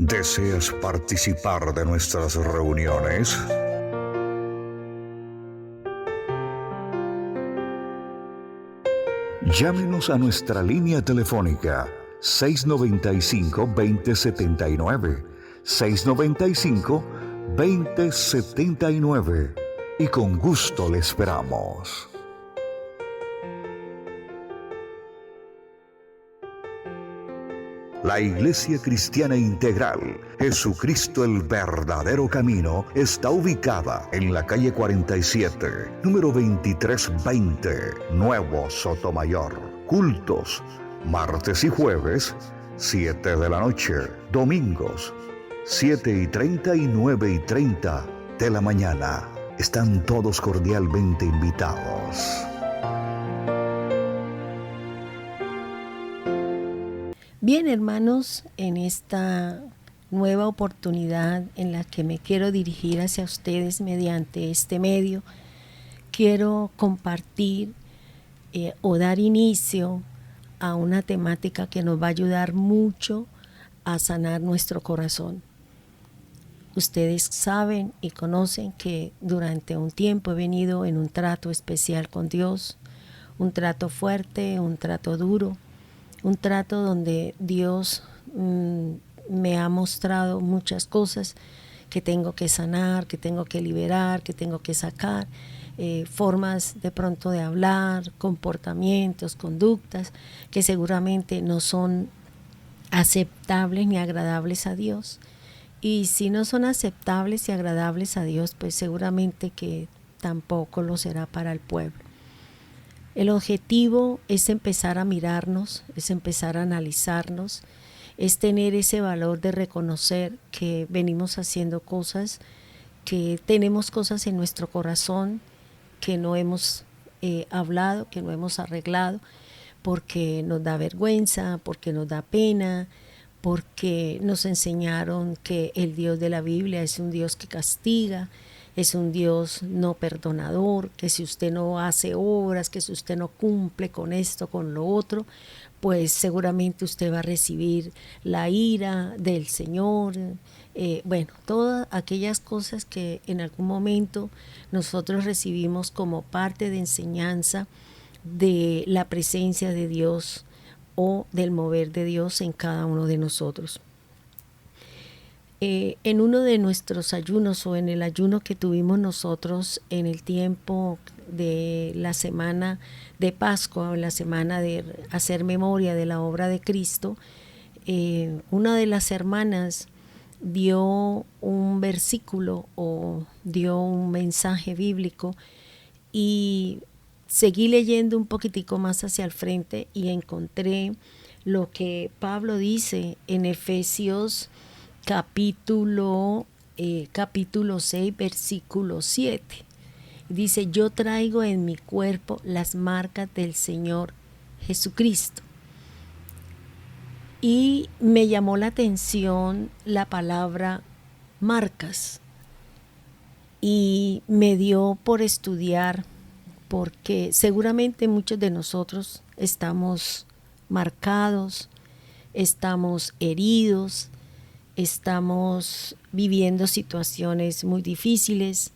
¿Deseas participar de nuestras reuniones? Llámenos a nuestra línea telefónica 695-2079, 695-2079, y con gusto le esperamos. La Iglesia Cristiana Integral, Jesucristo el verdadero camino, está ubicada en la calle 47, número 2320, Nuevo Sotomayor. Cultos, martes y jueves, 7 de la noche. Domingos, 7:30 y 9:30 de la mañana. Están todos cordialmente invitados. Bien, hermanos, en esta nueva oportunidad en la que me quiero dirigir hacia ustedes mediante este medio, quiero compartir o dar inicio a una temática que nos va a ayudar mucho a sanar nuestro corazón. Ustedes saben y conocen que durante un tiempo he venido en un trato especial con Dios, un trato fuerte, un trato duro, un trato donde Dios me ha mostrado muchas cosas que tengo que sanar, que tengo que liberar, que tengo que sacar, formas de pronto de hablar, comportamientos, conductas que seguramente no son aceptables ni agradables a Dios. Y si no son aceptables y agradables a Dios, pues seguramente que tampoco lo será para el pueblo. El objetivo es empezar a mirarnos, es empezar a analizarnos, es tener ese valor de reconocer que venimos haciendo cosas, que tenemos cosas en nuestro corazón que no hemos hablado, que no hemos arreglado, porque nos da vergüenza, porque nos da pena, porque nos enseñaron que el Dios de la Biblia es un Dios que castiga, es un Dios no perdonador, que si usted no hace obras, que si usted no cumple con esto, con lo otro, pues seguramente usted va a recibir la ira del Señor. Bueno, todas aquellas cosas que en algún momento nosotros recibimos como parte de enseñanza de la presencia de Dios o del mover de Dios en cada uno de nosotros. En uno de nuestros ayunos o en el ayuno que tuvimos nosotros en el tiempo de la semana de Pascua o la semana de hacer memoria de la obra de Cristo, una de las hermanas dio un versículo o dio un mensaje bíblico y seguí leyendo un poquitico más hacia el frente y encontré lo que Pablo dice en Efesios capítulo 6, versículo 7. Dice: yo traigo en mi cuerpo las marcas del Señor Jesucristo. Y me llamó la atención la palabra marcas y me dio por estudiar, porque seguramente muchos de nosotros estamos marcados, estamos heridos, estamos viviendo situaciones muy difíciles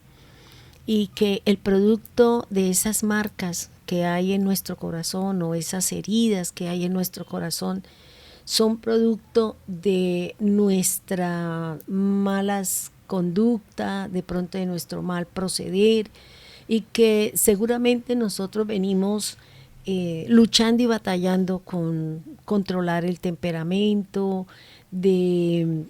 y que el producto de esas marcas que hay en nuestro corazón o esas heridas que hay en nuestro corazón son producto de nuestra malas conducta, de pronto de nuestro mal proceder, y que seguramente nosotros venimos luchando y batallando con controlar el temperamento, de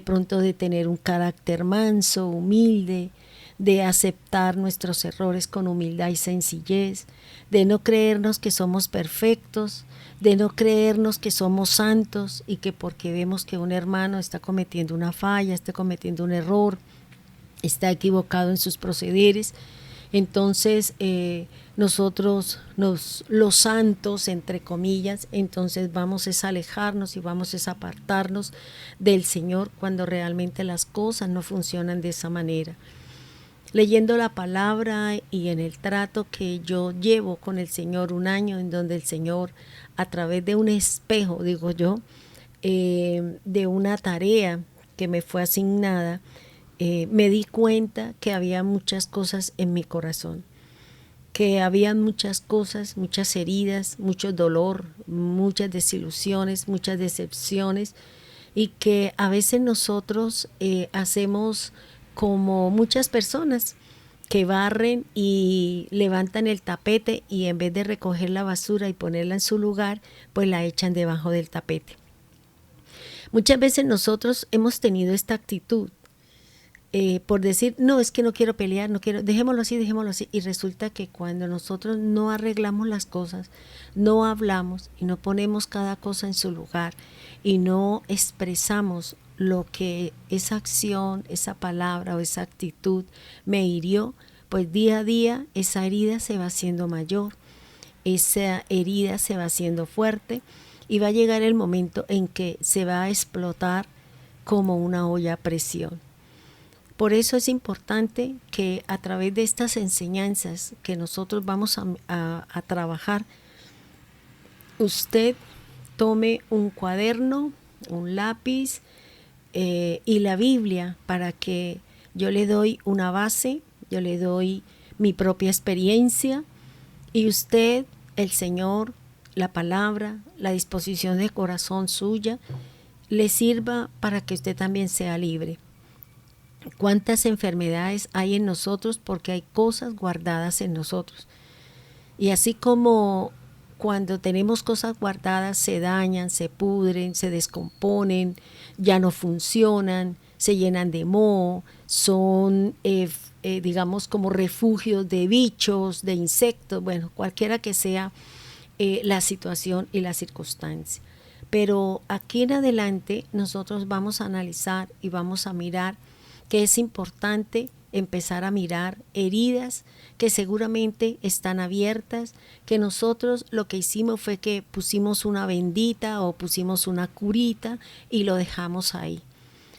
pronto de tener un carácter manso, humilde, de aceptar nuestros errores con humildad y sencillez, de no creernos que somos perfectos, de no creernos que somos santos y que porque vemos que un hermano está cometiendo una falla, está cometiendo un error, está equivocado en sus procederes, entonces nosotros los santos, entre comillas, entonces vamos a alejarnos y vamos a apartarnos del Señor cuando realmente las cosas no funcionan de esa manera. Leyendo la palabra y en el trato que yo llevo con el Señor, un año en donde el Señor, a través de un espejo, digo yo, de una tarea que me fue asignada, me di cuenta que había muchas cosas en mi corazón, que había muchas cosas, muchas heridas, mucho dolor, muchas desilusiones, muchas decepciones, y que a veces nosotros hacemos como muchas personas que barren y levantan el tapete y en vez de recoger la basura y ponerla en su lugar, pues la echan debajo del tapete. Muchas veces nosotros hemos tenido esta actitud por decir, no, es que no quiero pelear, no quiero, dejémoslo así, y resulta que cuando nosotros no arreglamos las cosas, no hablamos y no ponemos cada cosa en su lugar y no expresamos lo que esa acción, esa palabra o esa actitud me hirió, pues día a día esa herida se va haciendo mayor, esa herida se va haciendo fuerte y va a llegar el momento en que se va a explotar como una olla a presión. Por eso es importante que a través de estas enseñanzas que nosotros vamos a trabajar, usted tome un cuaderno, un lápiz y la Biblia, para que yo le doy una base, yo le doy mi propia experiencia y usted, el Señor, la palabra, la disposición de corazón suya, le sirva para que usted también sea libre. Cuántas enfermedades hay en nosotros porque hay cosas guardadas en nosotros. Y así como cuando tenemos cosas guardadas se dañan, se pudren, se descomponen, ya no funcionan, se llenan de moho, son digamos como refugios de bichos, de insectos, bueno, cualquiera que sea la situación y la circunstancia. Pero aquí en adelante nosotros vamos a analizar y vamos a mirar que es importante empezar a mirar heridas que seguramente están abiertas, que nosotros lo que hicimos fue que pusimos una bendita o pusimos una curita y lo dejamos ahí.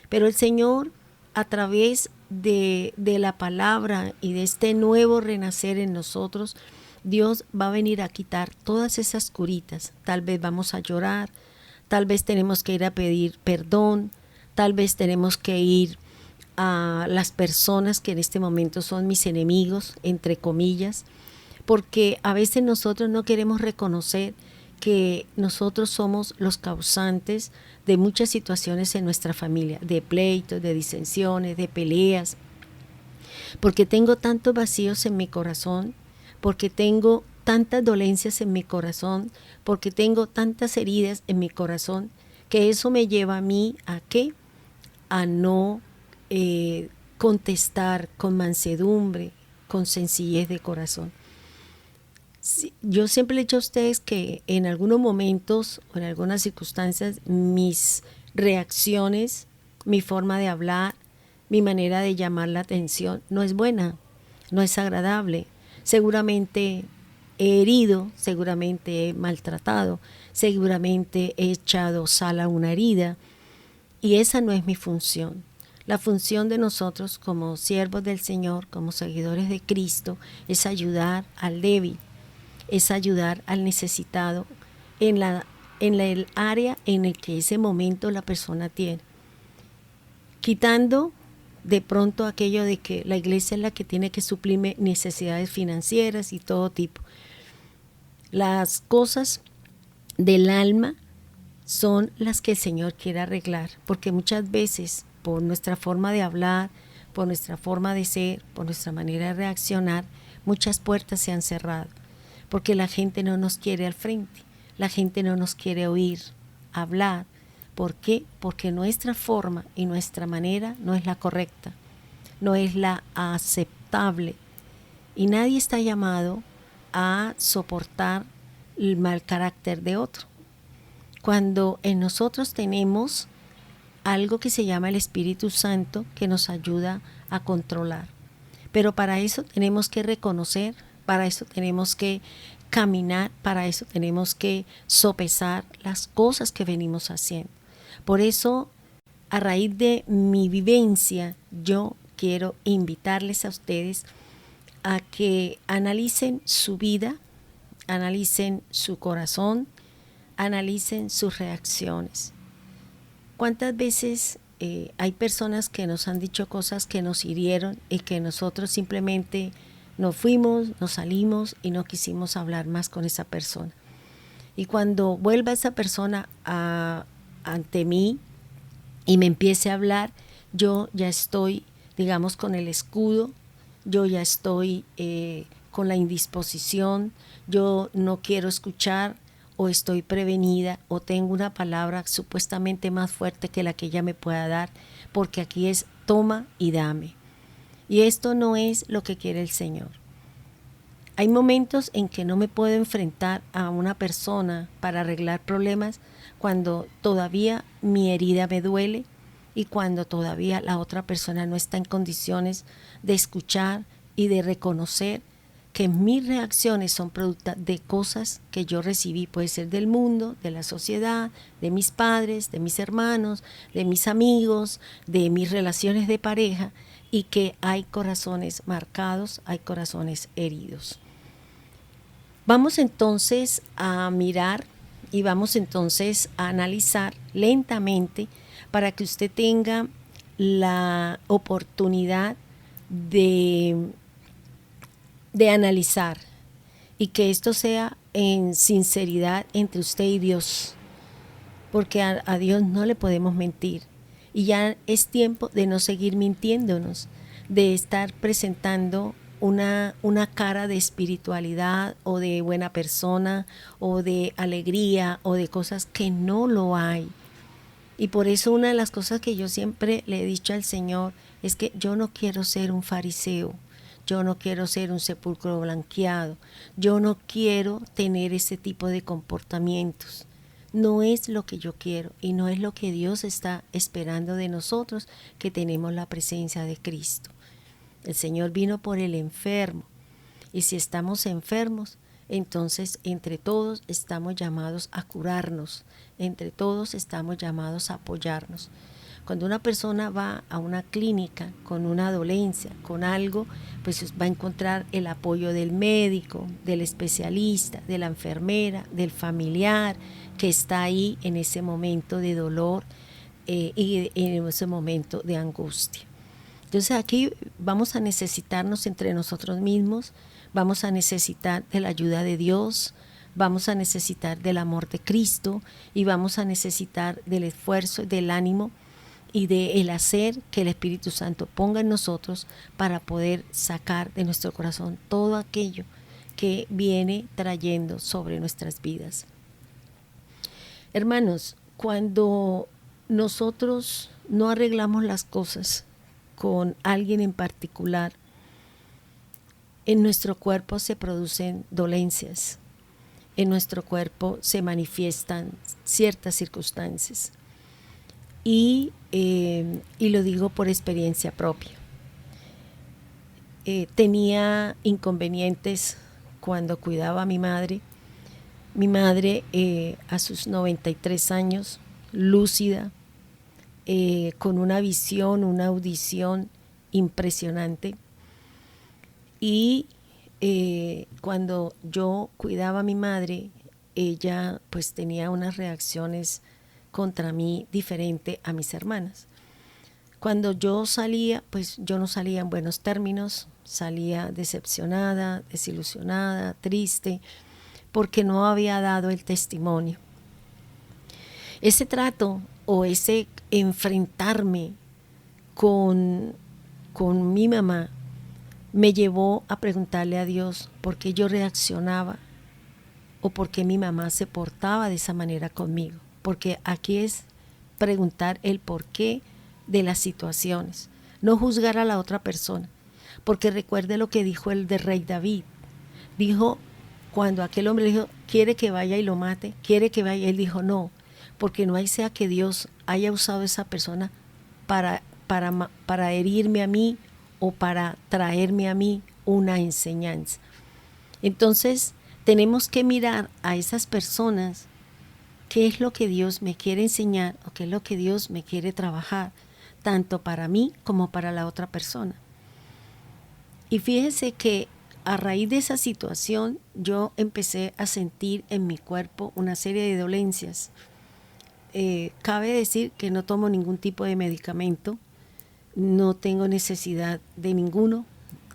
Pero el Señor, a través de la palabra y de este nuevo renacer en nosotros, Dios va a venir a quitar todas esas curitas. Tal vez vamos a llorar, tal vez tenemos que ir a pedir perdón, tal vez tenemos que ir a las personas que en este momento son mis enemigos, entre comillas, porque a veces nosotros no queremos reconocer que nosotros somos los causantes de muchas situaciones en nuestra familia, de pleitos, de disensiones, de peleas, porque tengo tantos vacíos en mi corazón, porque tengo tantas dolencias en mi corazón, porque tengo tantas heridas en mi corazón, que eso me lleva a mí a ¿qué? A no contestar con mansedumbre, con sencillez de corazón. Yo siempre le he dicho a ustedes que en algunos momentos o en algunas circunstancias mis reacciones, mi forma de hablar, mi manera de llamar la atención no es buena, no es agradable. Seguramente he herido, seguramente he maltratado, seguramente he echado sal a una herida y esa no es mi función. La función de nosotros como siervos del Señor, como seguidores de Cristo, es ayudar al débil, es ayudar al necesitado en el área en el que ese momento la persona tiene. Quitando de pronto aquello de que la iglesia es la que tiene que suplir necesidades financieras y todo tipo. Las cosas del alma son las que el Señor quiere arreglar, porque muchas veces por nuestra forma de hablar, por nuestra forma de ser, por nuestra manera de reaccionar, muchas puertas se han cerrado, porque la gente no nos quiere al frente, la gente no nos quiere oír hablar. ¿Por qué? Porque nuestra forma y nuestra manera no es la correcta, no es la aceptable, y nadie está llamado a soportar el mal carácter de otro. Cuando en nosotros tenemos algo que se llama el Espíritu Santo que nos ayuda a controlar. Pero para eso tenemos que reconocer, para eso tenemos que caminar, para eso tenemos que sopesar las cosas que venimos haciendo. Por eso, a raíz de mi vivencia, yo quiero invitarles a ustedes a que analicen su vida, analicen su corazón, analicen sus reacciones. ¿Cuántas veces hay personas que nos han dicho cosas que nos hirieron y que nosotros simplemente nos fuimos, nos salimos y no quisimos hablar más con esa persona. Y cuando vuelva esa persona ante mí y me empiece a hablar, yo ya estoy, digamos, con el escudo, yo ya estoy con la indisposición, yo no quiero escuchar, o estoy prevenida, o tengo una palabra supuestamente más fuerte que la que ella me pueda dar, porque aquí es toma y dame. Y esto no es lo que quiere el Señor. Hay momentos en que no me puedo enfrentar a una persona para arreglar problemas cuando todavía mi herida me duele y cuando todavía la otra persona no está en condiciones de escuchar y de reconocer que mis reacciones son producto de cosas que yo recibí, puede ser del mundo, de la sociedad, de mis padres, de mis hermanos, de mis amigos, de mis relaciones de pareja, y que hay corazones marcados, hay corazones heridos. Vamos entonces a mirar y vamos entonces a analizar lentamente para que usted tenga la oportunidad de analizar y que esto sea en sinceridad entre usted y Dios, porque a Dios no le podemos mentir y ya es tiempo de no seguir mintiéndonos, de estar presentando una cara de espiritualidad o de buena persona o de alegría o de cosas que no lo hay. Y por eso una de las cosas que yo siempre le he dicho al Señor es que yo no quiero ser un fariseo, yo no quiero ser un sepulcro blanqueado, yo no quiero tener ese tipo de comportamientos. No es lo que yo quiero y no es lo que Dios está esperando de nosotros que tenemos la presencia de Cristo. El Señor vino por el enfermo y si estamos enfermos, entonces entre todos estamos llamados a curarnos, entre todos estamos llamados a apoyarnos. Cuando una persona va a una clínica con una dolencia, con algo, pues va a encontrar el apoyo del médico, del especialista, de la enfermera, del familiar que está ahí en ese momento de dolor y en ese momento de angustia. Entonces aquí vamos a necesitarnos entre nosotros mismos, vamos a necesitar de la ayuda de Dios, vamos a necesitar del amor de Cristo y vamos a necesitar del esfuerzo, del ánimo y del hacer que el Espíritu Santo ponga en nosotros para poder sacar de nuestro corazón todo aquello que viene trayendo sobre nuestras vidas. Hermanos, cuando nosotros no arreglamos las cosas con alguien en particular, en nuestro cuerpo se producen dolencias, en nuestro cuerpo se manifiestan ciertas circunstancias. Y lo digo por experiencia propia. Tenía inconvenientes cuando cuidaba a mi madre. Mi madre a sus 93 años, lúcida, con una visión, una audición impresionante. Y cuando yo cuidaba a mi madre, ella pues tenía unas reacciones contra mí diferente a mis hermanas. Cuando yo salía, pues yo no salía en buenos términos, salía decepcionada, desilusionada, triste, porque no había dado el testimonio. Ese trato o ese enfrentarme con mi mamá me llevó a preguntarle a Dios por qué yo reaccionaba o por qué mi mamá se portaba de esa manera conmigo. Porque aquí es preguntar el porqué de las situaciones, no juzgar a la otra persona, porque recuerde lo que dijo el de rey David. Dijo, cuando aquel hombre le dijo, quiere que vaya y lo mate, quiere que vaya, él dijo, no, porque no hay sea que Dios haya usado a esa persona para herirme a mí o para traerme a mí una enseñanza. Entonces, tenemos que mirar a esas personas. ¿Qué es lo que Dios me quiere enseñar o qué es lo que Dios me quiere trabajar, tanto para mí como para la otra persona? Y fíjense que a raíz de esa situación yo empecé a sentir en mi cuerpo una serie de dolencias cabe decir que no tomo ningún tipo de medicamento, no tengo necesidad de ninguno,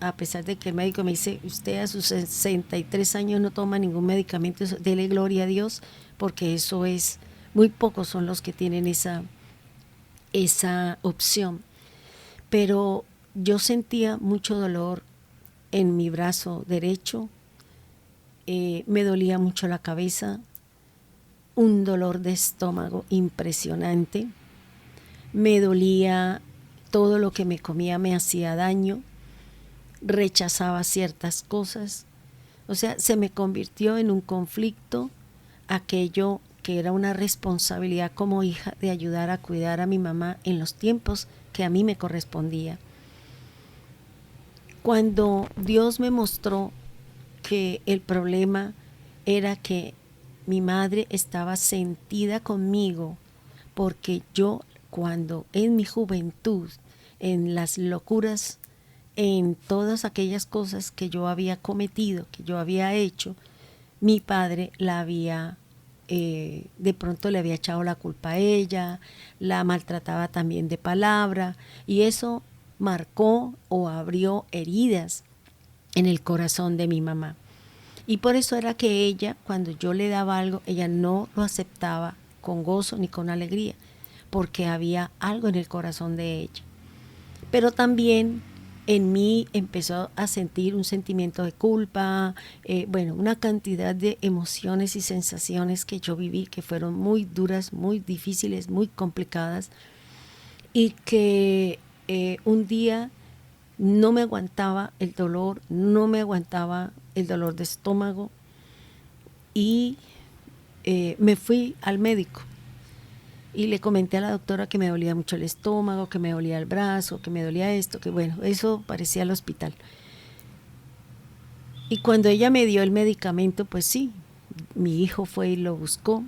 a pesar de que el médico me dice, usted a sus 63 años no toma ningún medicamento, dele gloria a Dios, porque eso es, muy pocos son los que tienen esa opción. Pero yo sentía mucho dolor en mi brazo derecho, me dolía mucho la cabeza, un dolor de estómago impresionante, me dolía todo lo que me comía, me hacía daño, rechazaba ciertas cosas, o sea, se me convirtió en un conflicto aquello que era una responsabilidad como hija de ayudar a cuidar a mi mamá en los tiempos que a mí me correspondía. Cuando Dios me mostró que el problema era que mi madre estaba sentida conmigo, porque yo cuando en mi juventud, en las locuras, en todas aquellas cosas que yo había cometido, que yo había hecho, mi padre la había, de pronto le había echado la culpa a ella, la maltrataba también de palabra, y eso marcó o abrió heridas en el corazón de mi mamá. Y por eso era que ella, cuando yo le daba algo, ella no lo aceptaba con gozo ni con alegría, porque había algo en el corazón de ella. Pero también en mí empezó a sentir un sentimiento de culpa, una cantidad de emociones y sensaciones que yo viví, que fueron muy duras, muy difíciles, muy complicadas, y que un día no me aguantaba el dolor, no me aguantaba el dolor de estómago, y me fui al médico y le comenté a la doctora que me dolía mucho el estómago, que me dolía el brazo, que me dolía esto, que bueno, eso parecía el hospital. Y cuando ella me dio el medicamento, pues sí, mi hijo fue y lo buscó,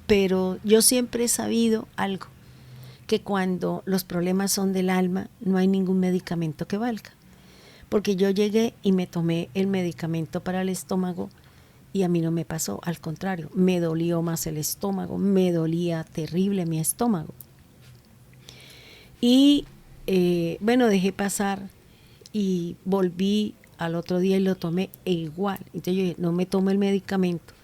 pero yo siempre he sabido algo, que cuando los problemas son del alma, no hay ningún medicamento que valga. Porque yo llegué y me tomé el medicamento para el estómago y a mí no me pasó, al contrario, me dolió más el estómago, me dolía terrible mi estómago. Y dejé pasar y volví al otro día y lo tomé igual. Entonces yo dije, no me tomo el medicamento,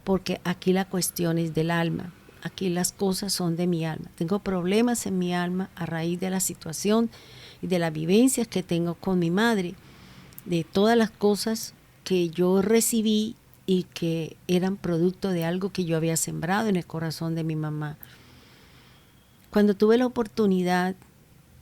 porque aquí la cuestión es del alma, aquí las cosas son de mi alma. Tengo problemas en mi alma a raíz de la situación y de las vivencias que tengo con mi madre, de todas las cosas que yo recibí y que eran producto de algo que yo había sembrado en el corazón de mi mamá. Cuando tuve la oportunidad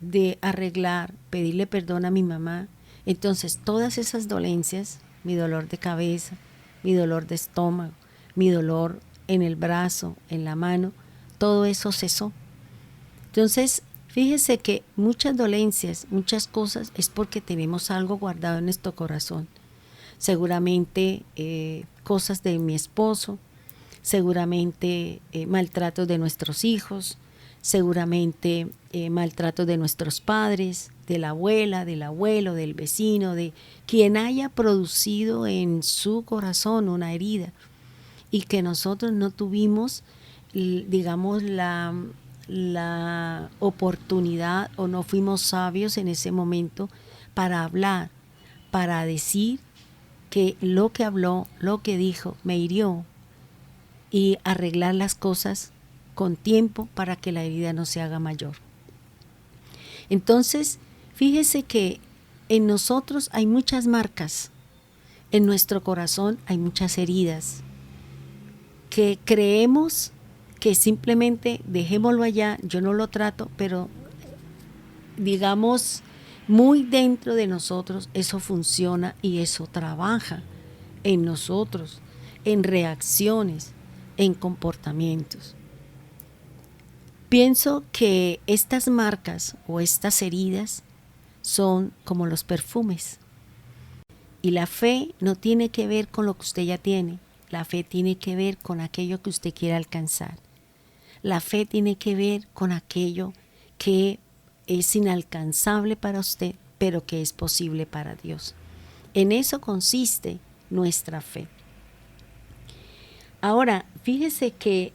de arreglar, pedirle perdón a mi mamá, entonces todas esas dolencias, mi dolor de cabeza, mi dolor de estómago, mi dolor en el brazo, en la mano, todo eso cesó. Entonces, fíjese que muchas dolencias, muchas cosas, es porque tenemos algo guardado en nuestro corazón. Seguramente cosas de mi esposo, seguramente maltratos de nuestros hijos, seguramente maltratos de nuestros padres, de la abuela, del abuelo, del vecino, de quien haya producido en su corazón una herida y que nosotros no tuvimos, digamos, la oportunidad o no fuimos sabios en ese momento para hablar, para decir que lo que habló, lo que dijo, me hirió, y arreglar las cosas con tiempo para que la herida no se haga mayor. Entonces, fíjese que en nosotros hay muchas marcas, en nuestro corazón hay muchas heridas, que creemos que simplemente dejémoslo allá, yo no lo trato, pero digamos, muy dentro de nosotros eso funciona y eso trabaja en nosotros, en reacciones, en comportamientos. Pienso que estas marcas o estas heridas son como los perfumes. Y la fe no tiene que ver con lo que usted ya tiene. La fe tiene que ver con aquello que usted quiere alcanzar. La fe tiene que ver con aquello que es inalcanzable para usted, pero que es posible para Dios. En eso consiste nuestra fe. Ahora, fíjese que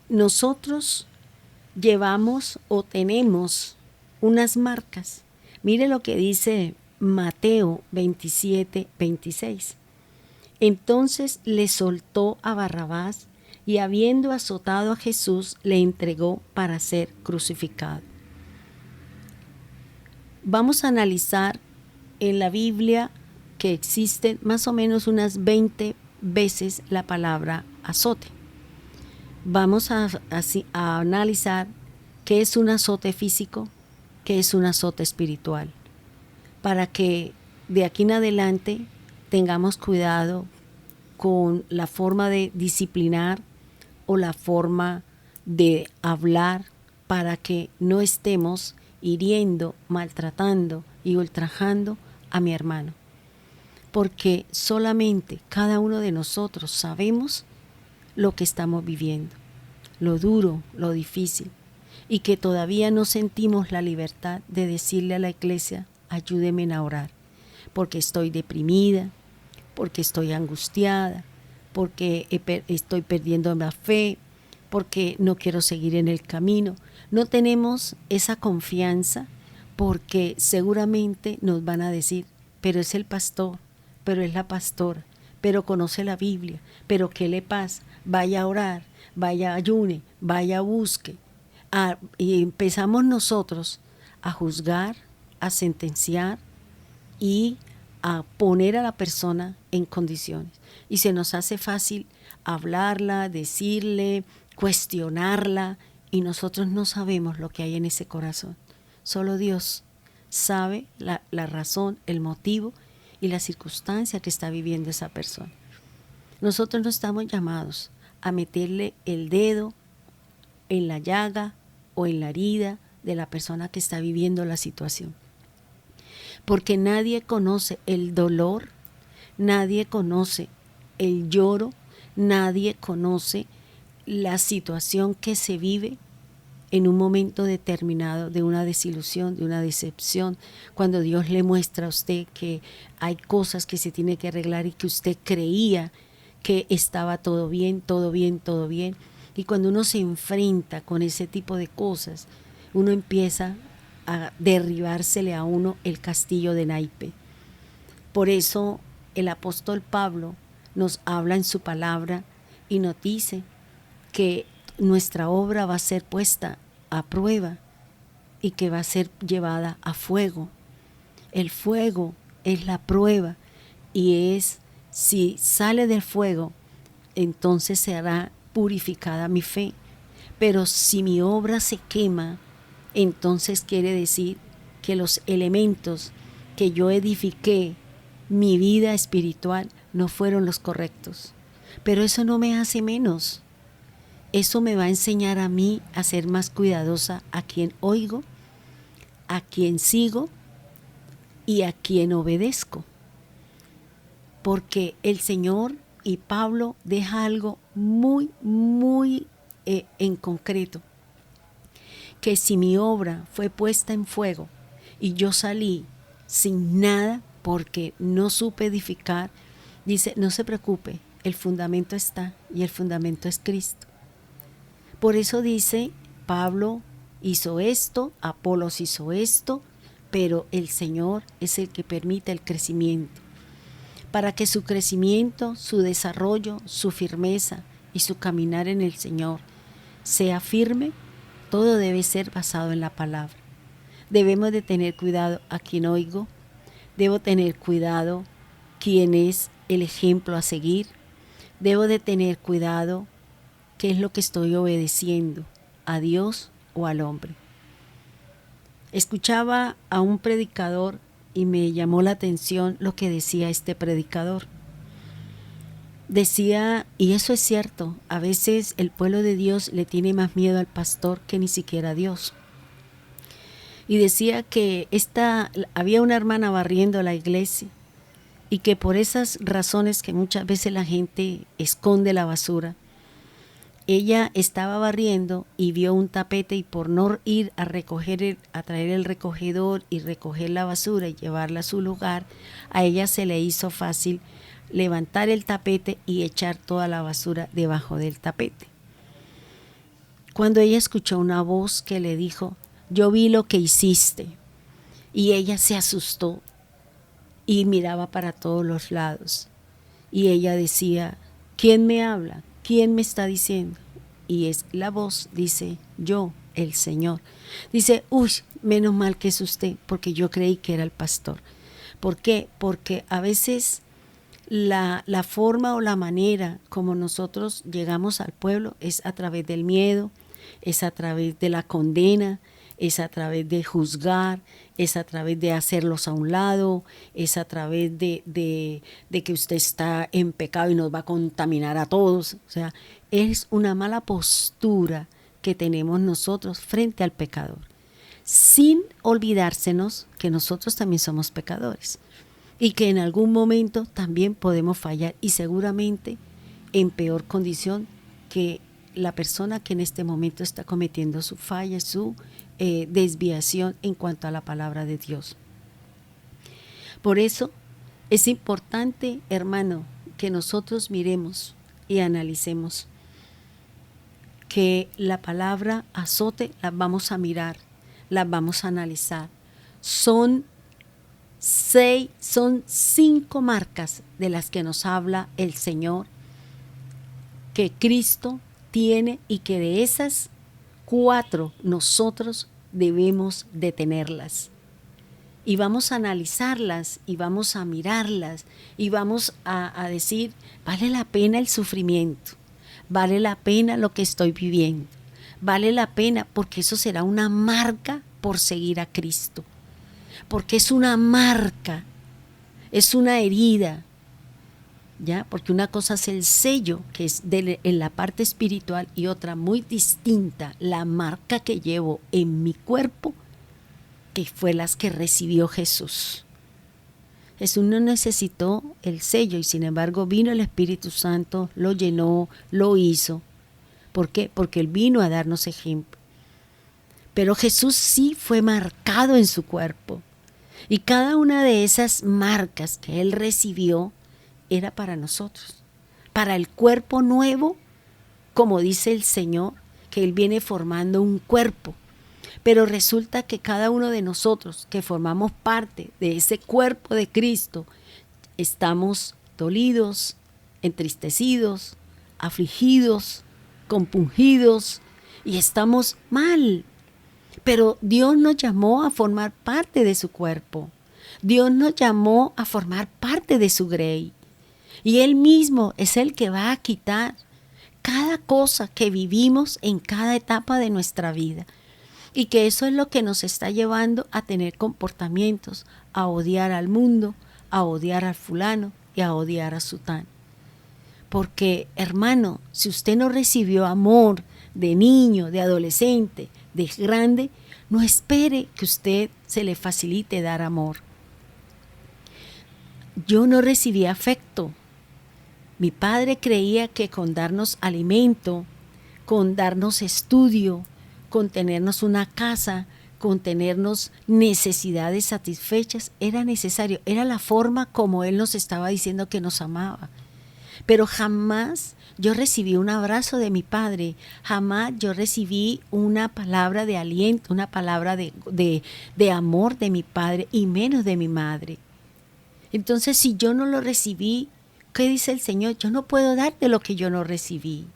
nosotros llevamos o tenemos unas marcas. Mire lo que dice Mateo 27:26. Entonces le soltó a Barrabás y habiendo azotado a Jesús, le entregó para ser crucificado. Vamos a analizar en la Biblia que existen más o menos unas 20 veces la palabra azote. Vamos a analizar qué es un azote físico, qué es un azote espiritual, para que de aquí en adelante tengamos cuidado con la forma de disciplinar o la forma de hablar, para que no estemos hiriendo, maltratando y ultrajando a mi hermano. Porque solamente cada uno de nosotros sabemos lo que estamos viviendo, lo duro, lo difícil, y que todavía no sentimos la libertad de decirle a la iglesia: ayúdeme a orar, porque estoy deprimida, porque estoy angustiada, porque estoy perdiendo la fe, porque no quiero seguir en el camino. No tenemos esa confianza porque seguramente nos van a decir: pero es el pastor, pero es la pastora, pero conoce la Biblia, pero ¿qué le pasa? Vaya a orar, vaya a ayune, vaya a busque. Y empezamos nosotros a juzgar, a sentenciar y a poner a la persona en condiciones. Y se nos hace fácil hablarla, decirle, cuestionarla, y nosotros no sabemos lo que hay en ese corazón. Solo Dios sabe la razón, el motivo y la circunstancia que está viviendo esa persona. Nosotros no estamos llamados a meterle el dedo en la llaga o en la herida de la persona que está viviendo la situación. Porque nadie conoce el dolor, nadie conoce el lloro, nadie conoce la situación que se vive en un momento determinado de una desilusión, de una decepción, cuando Dios le muestra a usted que hay cosas que se tiene que arreglar y que usted creía que estaba todo bien, todo bien, todo bien. Y cuando uno se enfrenta con ese tipo de cosas, uno empieza a derribársele a uno el castillo de naipe. Por eso el apóstol Pablo nos habla en su palabra y nos dice que nuestra obra va a ser puesta a prueba y que va a ser llevada a fuego. El fuego es la prueba y es, si sale del fuego, entonces será purificada mi fe. Pero si mi obra se quema, entonces quiere decir que los elementos que yo edifiqué, mi vida espiritual, no fueron los correctos. Pero eso no me hace menos. Eso me va a enseñar a mí a ser más cuidadosa a quien oigo, a quien sigo y a quien obedezco. Porque el Señor y Pablo deja algo muy, muy en concreto. Que si mi obra fue puesta en fuego y yo salí sin nada porque no supe edificar, dice: no se preocupe, el fundamento está y el fundamento es Cristo. Por eso dice: Pablo hizo esto, Apolos hizo esto, pero el Señor es el que permite el crecimiento. Para que su crecimiento, su desarrollo, su firmeza y su caminar en el Señor sea firme, todo debe ser basado en la palabra. Debemos de tener cuidado a quien oigo, debo tener cuidado quién es el ejemplo a seguir, debo de tener cuidado qué es lo que estoy obedeciendo, a Dios o al hombre. Escuchaba a un predicador y me llamó la atención lo que decía este predicador. Decía, y eso es cierto, a veces el pueblo de Dios le tiene más miedo al pastor que ni siquiera a Dios. Y decía que había una hermana barriendo la iglesia y que por esas razones que muchas veces la gente esconde la basura, ella estaba barriendo y vio un tapete y por no ir a traer el recogedor y recoger la basura y llevarla a su lugar, a ella se le hizo fácil levantar el tapete y echar toda la basura debajo del tapete. cuando ella escuchó una voz que le dijo, yo vi lo que hiciste. Y ella se asustó y miraba para todos los lados. Y ella decía, ¿quién me habla? ¿Quién me está diciendo? Y es la voz, dice, yo, el Señor. Dice, uy, menos mal que es usted, porque yo creí que era el pastor. ¿Por qué? Porque a veces la forma o la manera como nosotros llegamos al pueblo es a través del miedo, es a través de la condena, es a través de juzgar, es a través de hacerlos a un lado, es a través de que usted está en pecado y nos va a contaminar a todos. O sea, es una mala postura que tenemos nosotros frente al pecador, sin olvidársenos que nosotros también somos pecadores y que en algún momento también podemos fallar, y seguramente en peor condición que la persona que en este momento está cometiendo su falla, su desviación en cuanto a la palabra de Dios. Por eso es importante, hermano, que nosotros miremos y analicemos que la palabra azote la vamos a mirar, la vamos a analizar. Son 5 marcas de las que nos habla el Señor, que Cristo tiene, y que de esas 4 nosotros debemos de tenerlas. Y vamos a analizarlas y vamos a mirarlas y vamos a decir, vale la pena el sufrimiento, vale la pena lo que estoy viviendo, vale la pena, porque eso será una marca por seguir a Cristo, porque es una marca, es una herida, ¿ya? Porque una cosa es el sello, que es en la parte espiritual, y otra muy distinta, la marca que llevo en mi cuerpo, que fue las que recibió Jesús. Jesús no necesitó el sello, y sin embargo vino el Espíritu Santo, lo llenó, lo hizo. ¿Por qué? Porque Él vino a darnos ejemplo. Pero Jesús sí fue marcado en su cuerpo, y cada una de esas marcas que Él recibió era para nosotros, para el cuerpo nuevo, como dice el Señor, que Él viene formando un cuerpo. Pero resulta que cada uno de nosotros que formamos parte de ese cuerpo de Cristo, estamos dolidos, entristecidos, afligidos, compungidos, y estamos mal. Pero Dios nos llamó a formar parte de su cuerpo. Dios nos llamó a formar parte de su grey. Y Él mismo es el que va a quitar cada cosa que vivimos en cada etapa de nuestra vida. Y que eso es lo que nos está llevando a tener comportamientos, a odiar al mundo, a odiar al fulano y a odiar a sutano. Porque, hermano, si usted no recibió amor de niño, de adolescente, de grande, no espere que usted se le facilite dar amor. Yo no recibí afecto. Mi padre creía que con darnos alimento, con darnos estudio, con tenernos una casa, con tenernos necesidades satisfechas, era necesario, era la forma como Él nos estaba diciendo que nos amaba. Pero jamás yo recibí un abrazo de mi padre, jamás yo recibí una palabra de aliento, una palabra de amor de mi padre, y menos de mi madre. Entonces, si yo no lo recibí, ¿qué dice el Señor? Yo no puedo darte lo que yo no recibí.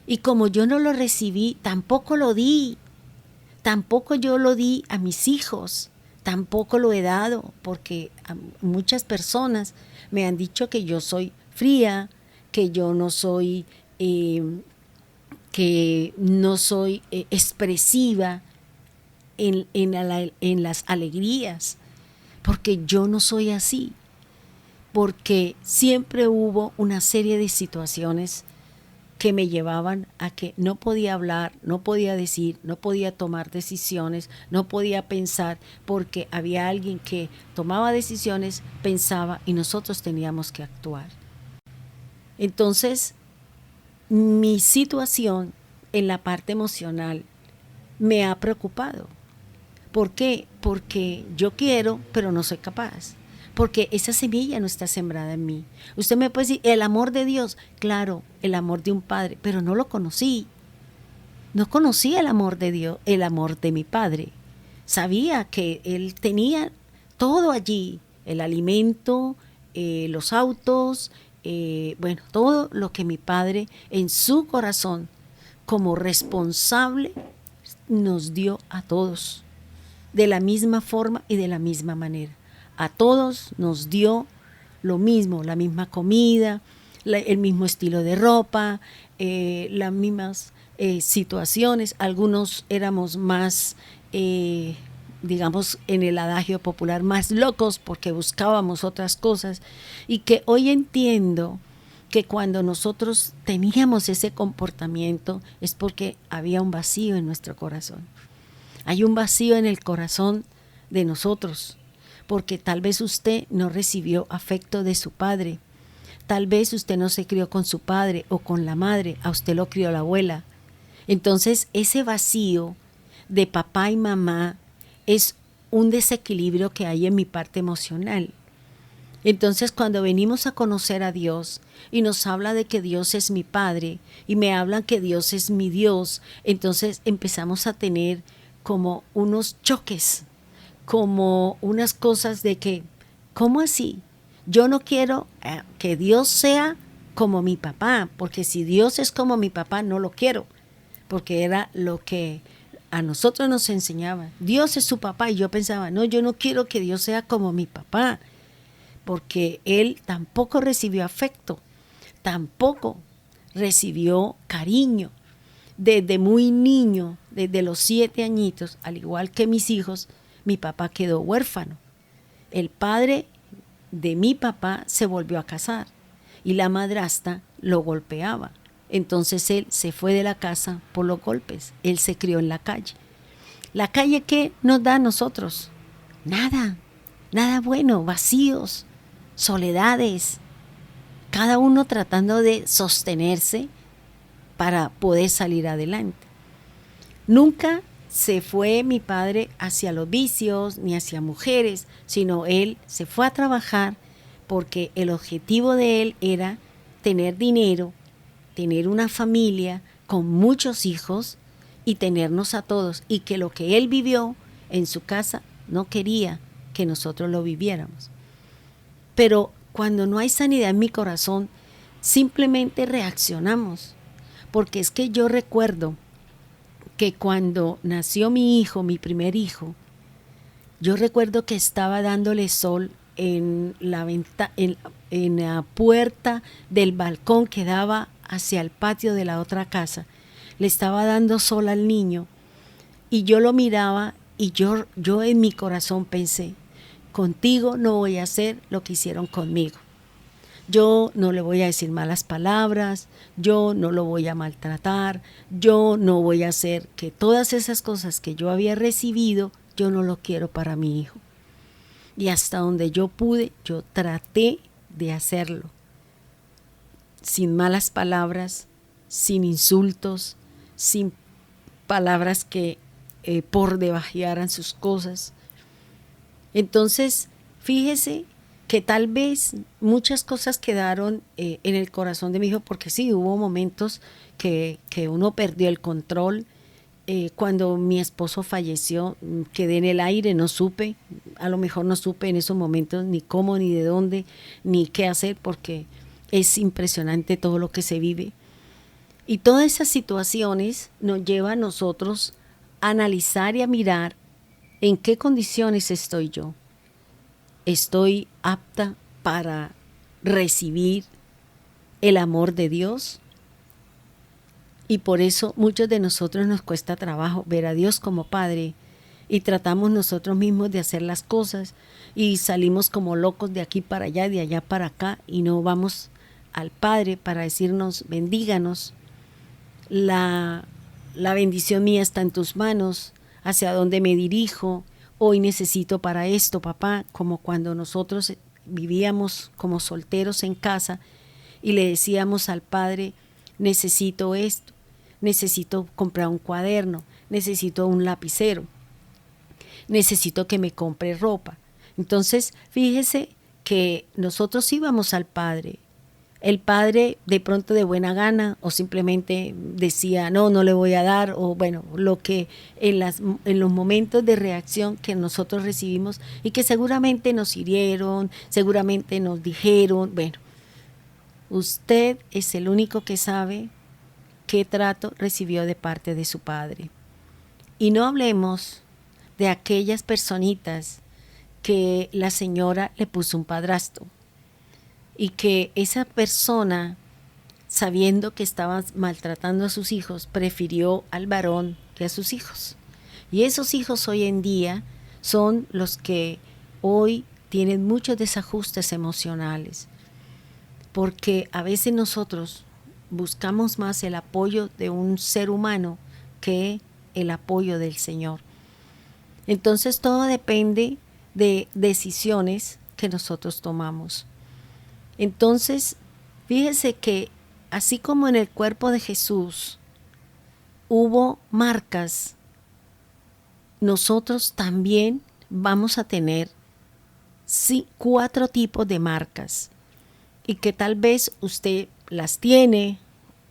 Y como yo no lo recibí, tampoco lo di. Tampoco yo lo di a mis hijos. Tampoco lo he dado, porque muchas personas me han dicho que yo soy fría, que yo no soy, expresiva en las alegrías, porque yo no soy así. Porque siempre hubo una serie de situaciones que me llevaban a que no podía hablar, no podía decir, no podía tomar decisiones, no podía pensar, porque había alguien que tomaba decisiones, pensaba, y nosotros teníamos que actuar. Entonces, mi situación en la parte emocional me ha preocupado. ¿Por qué? Porque yo quiero, pero no soy capaz. Porque esa semilla no está sembrada en mí. Usted me puede decir, el amor de Dios, claro, el amor de un padre, pero no lo conocí. no conocía el amor de Dios, el amor de mi padre. Sabía que él tenía todo allí, el alimento, los autos, bueno, todo lo que mi padre en su corazón como responsable nos dio a todos, de la misma forma y de la misma manera. A todos nos dio lo mismo, la misma comida, el mismo estilo de ropa, las mismas situaciones. Algunos éramos más, digamos, en el adagio popular, más locos porque buscábamos otras cosas, y que hoy entiendo que cuando nosotros teníamos ese comportamiento es porque había un vacío en nuestro corazón. Hay un vacío en el corazón de nosotros, porque tal vez usted no recibió afecto de su padre, tal vez usted no se crió con su padre o con la madre, a usted lo crió la abuela. Entonces ese vacío de papá y mamá es un desequilibrio que hay en mi parte emocional. Entonces cuando venimos a conocer a Dios y nos habla de que Dios es mi Padre y me hablan que Dios es mi Dios, entonces empezamos a tener como unos choques, como unas cosas de que, ¿cómo así? Yo no quiero que Dios sea como mi papá, porque si Dios es como mi papá, no lo quiero, porque era lo que a nosotros nos enseñaban. Dios es su papá, y yo pensaba, no, yo no quiero que Dios sea como mi papá, porque él tampoco recibió afecto, tampoco recibió cariño. Desde muy niño, desde los 7 añitos, al igual que mis hijos, mi papá quedó huérfano. El padre de mi papá se volvió a casar y la madrastra lo golpeaba. Entonces él se fue de la casa por los golpes. Él se crió en la calle. ¿La calle qué nos da a nosotros? Nada, nada bueno, vacíos, soledades, cada uno tratando de sostenerse para poder salir adelante. Nunca se fue mi padre hacia los vicios ni hacia mujeres, sino él se fue a trabajar porque el objetivo de él era tener dinero, tener una familia con muchos hijos y tenernos a todos, y que lo que él vivió en su casa no quería que nosotros lo viviéramos. Pero cuando no hay sanidad en mi corazón, simplemente reaccionamos. Porque es que yo recuerdo que cuando nació mi hijo, mi primer hijo, yo recuerdo que estaba dándole sol en la puerta del balcón que daba hacia el patio de la otra casa. Le estaba dando sol al niño y yo lo miraba y yo en mi corazón pensé, contigo no voy a hacer lo que hicieron conmigo. Yo no le voy a decir malas palabras, yo no lo voy a maltratar, yo no voy a hacer que todas esas cosas que yo había recibido, yo no lo quiero para mi hijo. Y hasta donde yo pude, yo traté de hacerlo. Sin malas palabras, sin insultos, sin palabras que por debajearan sus cosas. Entonces, fíjese que tal vez muchas cosas quedaron en el corazón de mi hijo, porque sí, hubo momentos que uno perdió el control. Cuando mi esposo falleció, quedé en el aire, no supe, a lo mejor no supe en esos momentos ni cómo, ni de dónde, ni qué hacer, porque es impresionante todo lo que se vive. Y todas esas situaciones nos llevan a nosotros a analizar y a mirar en qué condiciones estoy yo. ¿Estoy apta para recibir el amor de Dios? Y por eso muchos de nosotros nos cuesta trabajo ver a Dios como Padre, y tratamos nosotros mismos de hacer las cosas y salimos como locos de aquí para allá, de allá para acá, y no vamos al Padre para decirnos, bendíganos, la bendición mía está en tus manos, hacia dónde me dirijo. Hoy necesito para esto, papá, como cuando nosotros vivíamos como solteros en casa y le decíamos al padre, necesito esto, necesito comprar un cuaderno, necesito un lapicero, necesito que me compre ropa. Entonces, fíjese que nosotros íbamos al padre El padre de pronto de buena gana o simplemente decía no, no le voy a dar, o bueno, lo que en los momentos de reacción que nosotros recibimos y que seguramente nos hirieron, seguramente nos dijeron, bueno, usted es el único que sabe qué trato recibió de parte de su padre. Y no hablemos de aquellas personitas que la señora le puso un padrastro y que esa persona, sabiendo que estaba maltratando a sus hijos, prefirió al varón que a sus hijos. Y esos hijos hoy en día son los que hoy tienen muchos desajustes emocionales, porque a veces nosotros buscamos más el apoyo de un ser humano que el apoyo del Señor. Entonces todo depende de decisiones que nosotros tomamos. Entonces, fíjese que así como en el cuerpo de Jesús hubo marcas, nosotros también vamos a tener 4 tipos de marcas y que tal vez usted las tiene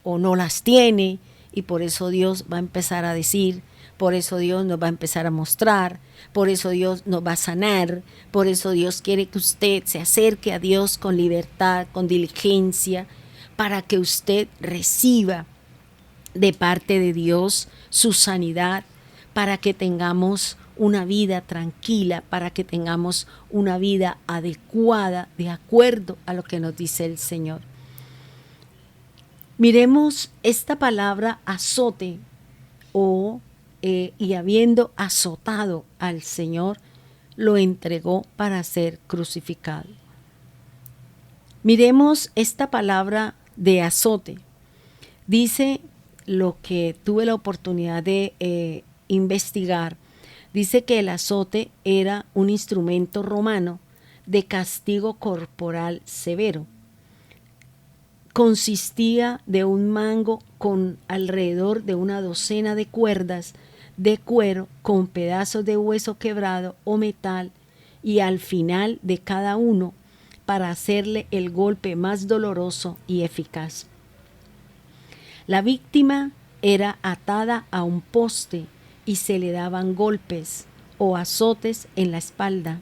o no las tiene y por eso Dios va a empezar a decir, por eso Dios nos va a empezar a mostrar, por eso Dios nos va a sanar, por eso Dios quiere que usted se acerque a Dios con libertad, con diligencia, para que usted reciba de parte de Dios su sanidad, para que tengamos una vida tranquila, para que tengamos una vida adecuada, de acuerdo a lo que nos dice el Señor. Miremos esta palabra azote y habiendo azotado al Señor, lo entregó para ser crucificado. Miremos esta palabra de azote. Dice lo que tuve la oportunidad de investigar. Dice que el azote era un instrumento romano de castigo corporal severo. Consistía de un mango con alrededor de una docena de cuerdas de cuero con pedazos de hueso quebrado o metal y al final de cada uno para hacerle el golpe más doloroso y eficaz. La víctima era atada a un poste y se le daban golpes o azotes en la espalda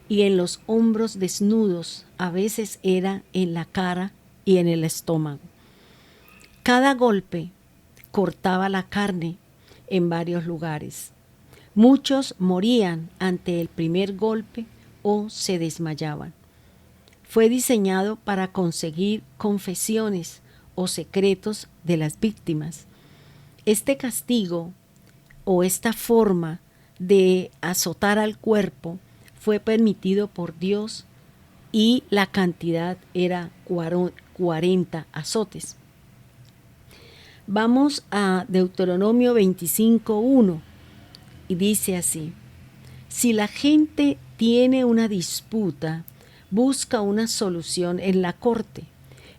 y en los hombros desnudos, a veces era en la cara y en el estómago. Cada golpe cortaba la carne en varios lugares. Muchos morían ante el primer golpe o se desmayaban. Fue diseñado para conseguir confesiones o secretos de las víctimas. Este castigo o esta forma de azotar al cuerpo fue permitido por Dios y la cantidad era 40 azotes. Vamos a Deuteronomio 25:1 y dice así: si la gente tiene una disputa, busca una solución en la corte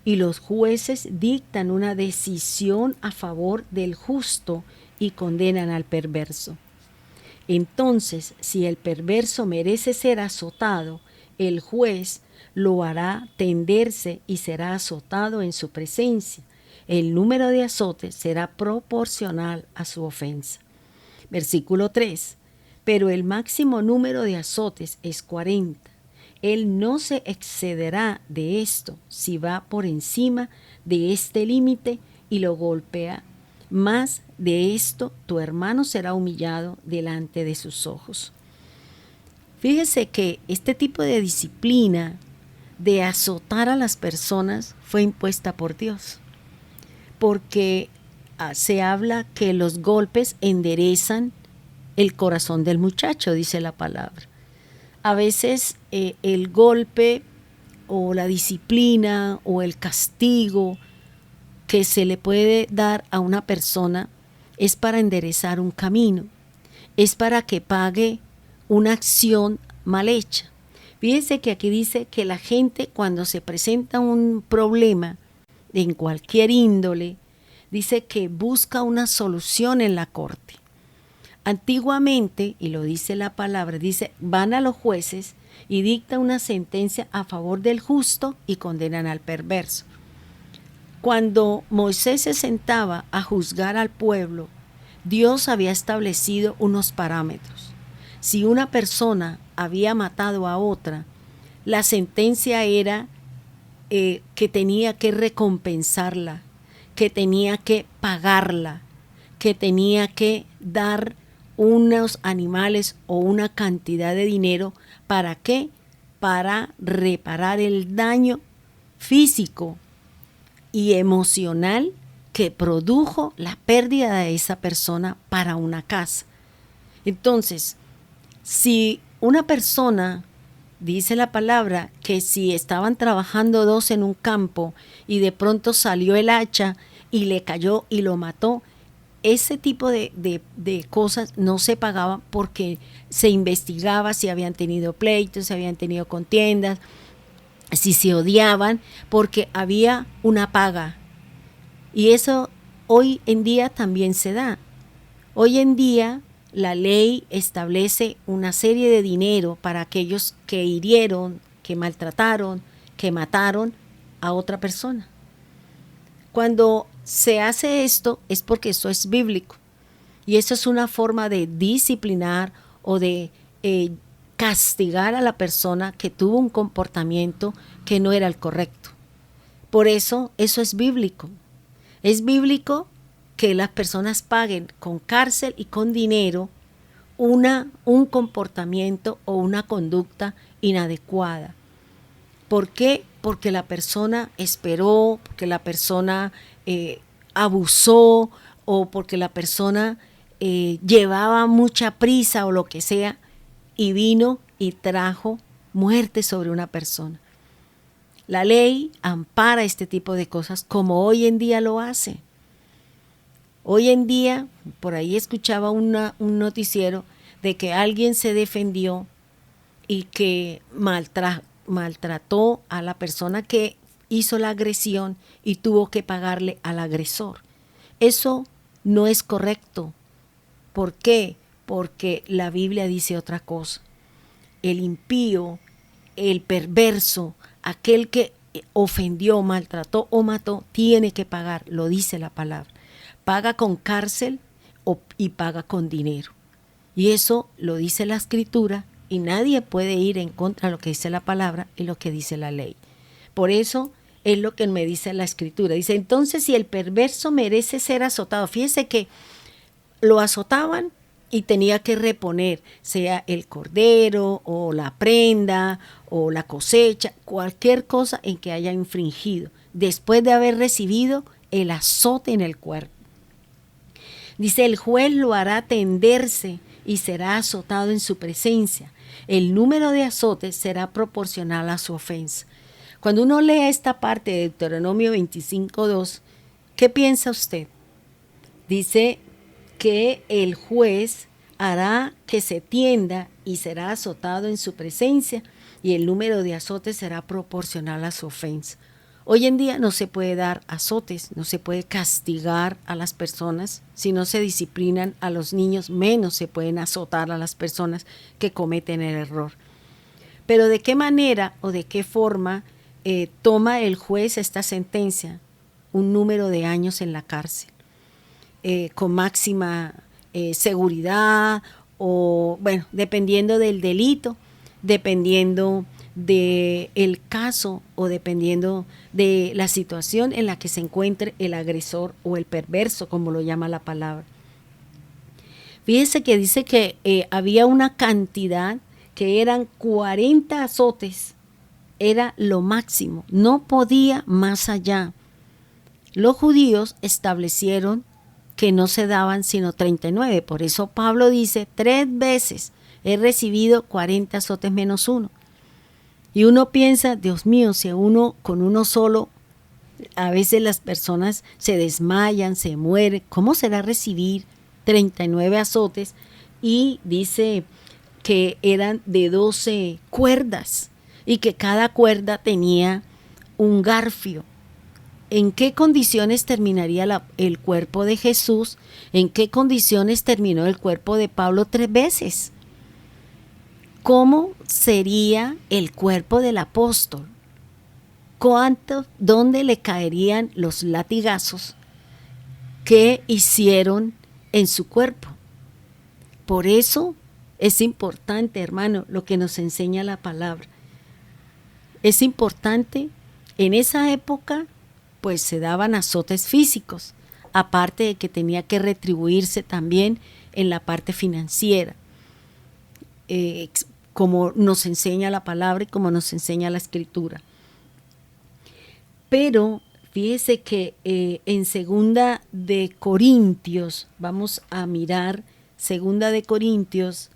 y los jueces dictan una decisión a favor del justo y condenan al perverso. Entonces, si el perverso merece ser azotado, el juez lo hará tenderse y será azotado en su presencia. El número de azotes será proporcional a su ofensa. Versículo 3. Pero el máximo número de azotes es 40. Él no se excederá de esto si va por encima de este límite y lo golpea. Más de esto, tu hermano será humillado delante de sus ojos. Fíjese que este tipo de disciplina de azotar a las personas fue impuesta por Dios, porque se habla que los golpes enderezan el corazón del muchacho, dice la palabra. A veces el golpe o la disciplina o el castigo que se le puede dar a una persona es para enderezar un camino, es para que pague una acción mal hecha. Fíjense que aquí dice que la gente, cuando se presenta un problema en cualquier índole, dice que busca una solución en la corte. Antiguamente, y lo dice la palabra, dice, van a los jueces y dictan una sentencia a favor del justo y condenan al perverso. Cuando Moisés se sentaba a juzgar al pueblo, Dios había establecido unos parámetros. Si una persona había matado a otra, la sentencia era que tenía que recompensarla, que tenía que pagarla, que tenía que dar unos animales o una cantidad de dinero. ¿Para qué? Para reparar el daño físico y emocional que produjo la pérdida de esa persona para una casa. Entonces, si una persona, dice la palabra, que si estaban trabajando dos en un campo y de pronto salió el hacha y le cayó y lo mató, ese tipo de cosas no se pagaban porque se investigaba si habían tenido pleitos, si habían tenido contiendas, si se odiaban, porque había una paga. Y eso hoy en día también se da. Hoy en día la ley establece una serie de dinero para aquellos que hirieron, que maltrataron, que mataron a otra persona. Cuando se hace esto es porque esto es bíblico. Y eso es una forma de disciplinar o de castigar a la persona que tuvo un comportamiento que no era el correcto. Por eso es bíblico. Es bíblico que las personas paguen con cárcel y con dinero un comportamiento o una conducta inadecuada. ¿Por qué? Porque la persona esperó, porque la persona abusó o porque la persona llevaba mucha prisa o lo que sea y vino y trajo muerte sobre una persona. La ley ampara este tipo de cosas como hoy en día lo hace. Hoy en día, por ahí escuchaba un noticiero de que alguien se defendió y que maltrató a la persona que hizo la agresión y tuvo que pagarle al agresor. Eso no es correcto. ¿Por qué? Porque la Biblia dice otra cosa. El impío, el perverso, aquel que ofendió, maltrató o mató, tiene que pagar, lo dice la palabra. Paga con cárcel y paga con dinero. Y eso lo dice la Escritura y nadie puede ir en contra de lo que dice la palabra y lo que dice la ley. Por eso es lo que me dice la Escritura. Dice, entonces si el perverso merece ser azotado, fíjese que lo azotaban y tenía que reponer, sea el cordero o la prenda o la cosecha, cualquier cosa en que haya infringido, después de haber recibido el azote en el cuerpo. Dice, el juez lo hará tenderse y será azotado en su presencia. El número de azotes será proporcional a su ofensa. Cuando uno lee esta parte de Deuteronomio 25:2, ¿qué piensa usted? Dice que el juez hará que se tienda y será azotado en su presencia y el número de azotes será proporcional a su ofensa. Hoy en día no se puede dar azotes, no se puede castigar a las personas. Si no se disciplinan a los niños, menos se pueden azotar a las personas que cometen el error. Pero ¿de qué manera o de qué forma toma el juez esta sentencia? Un número de años en la cárcel, con máxima seguridad o, bueno, dependiendo del delito, dependiendo del caso o dependiendo de la situación en la que se encuentre el agresor o el perverso, como lo llama la palabra. Fíjese que dice que había una cantidad que eran 40 azotes, era lo máximo, no podía más allá. Los judíos establecieron que no se daban sino 39, por eso Pablo dice 3 veces he recibido 40 azotes menos uno. Y uno piensa, Dios mío, si uno con uno solo, a veces las personas se desmayan, se mueren, ¿cómo será recibir 39 azotes? Y dice que eran de 12 cuerdas y que cada cuerda tenía un garfio. ¿En qué condiciones terminaría el cuerpo de Jesús? ¿En qué condiciones terminó el cuerpo de Pablo 3 veces? ¿Cómo sería el cuerpo del apóstol? ¿Dónde le caerían los latigazos que hicieron en su cuerpo? Por eso es importante, hermano, lo que nos enseña la palabra. Es importante, en esa época, pues se daban azotes físicos, aparte de que tenía que retribuirse también en la parte financiera, como nos enseña la palabra y como nos enseña la Escritura. Pero fíjese que en Segunda de Corintios, vamos a mirar Segunda de Corintios,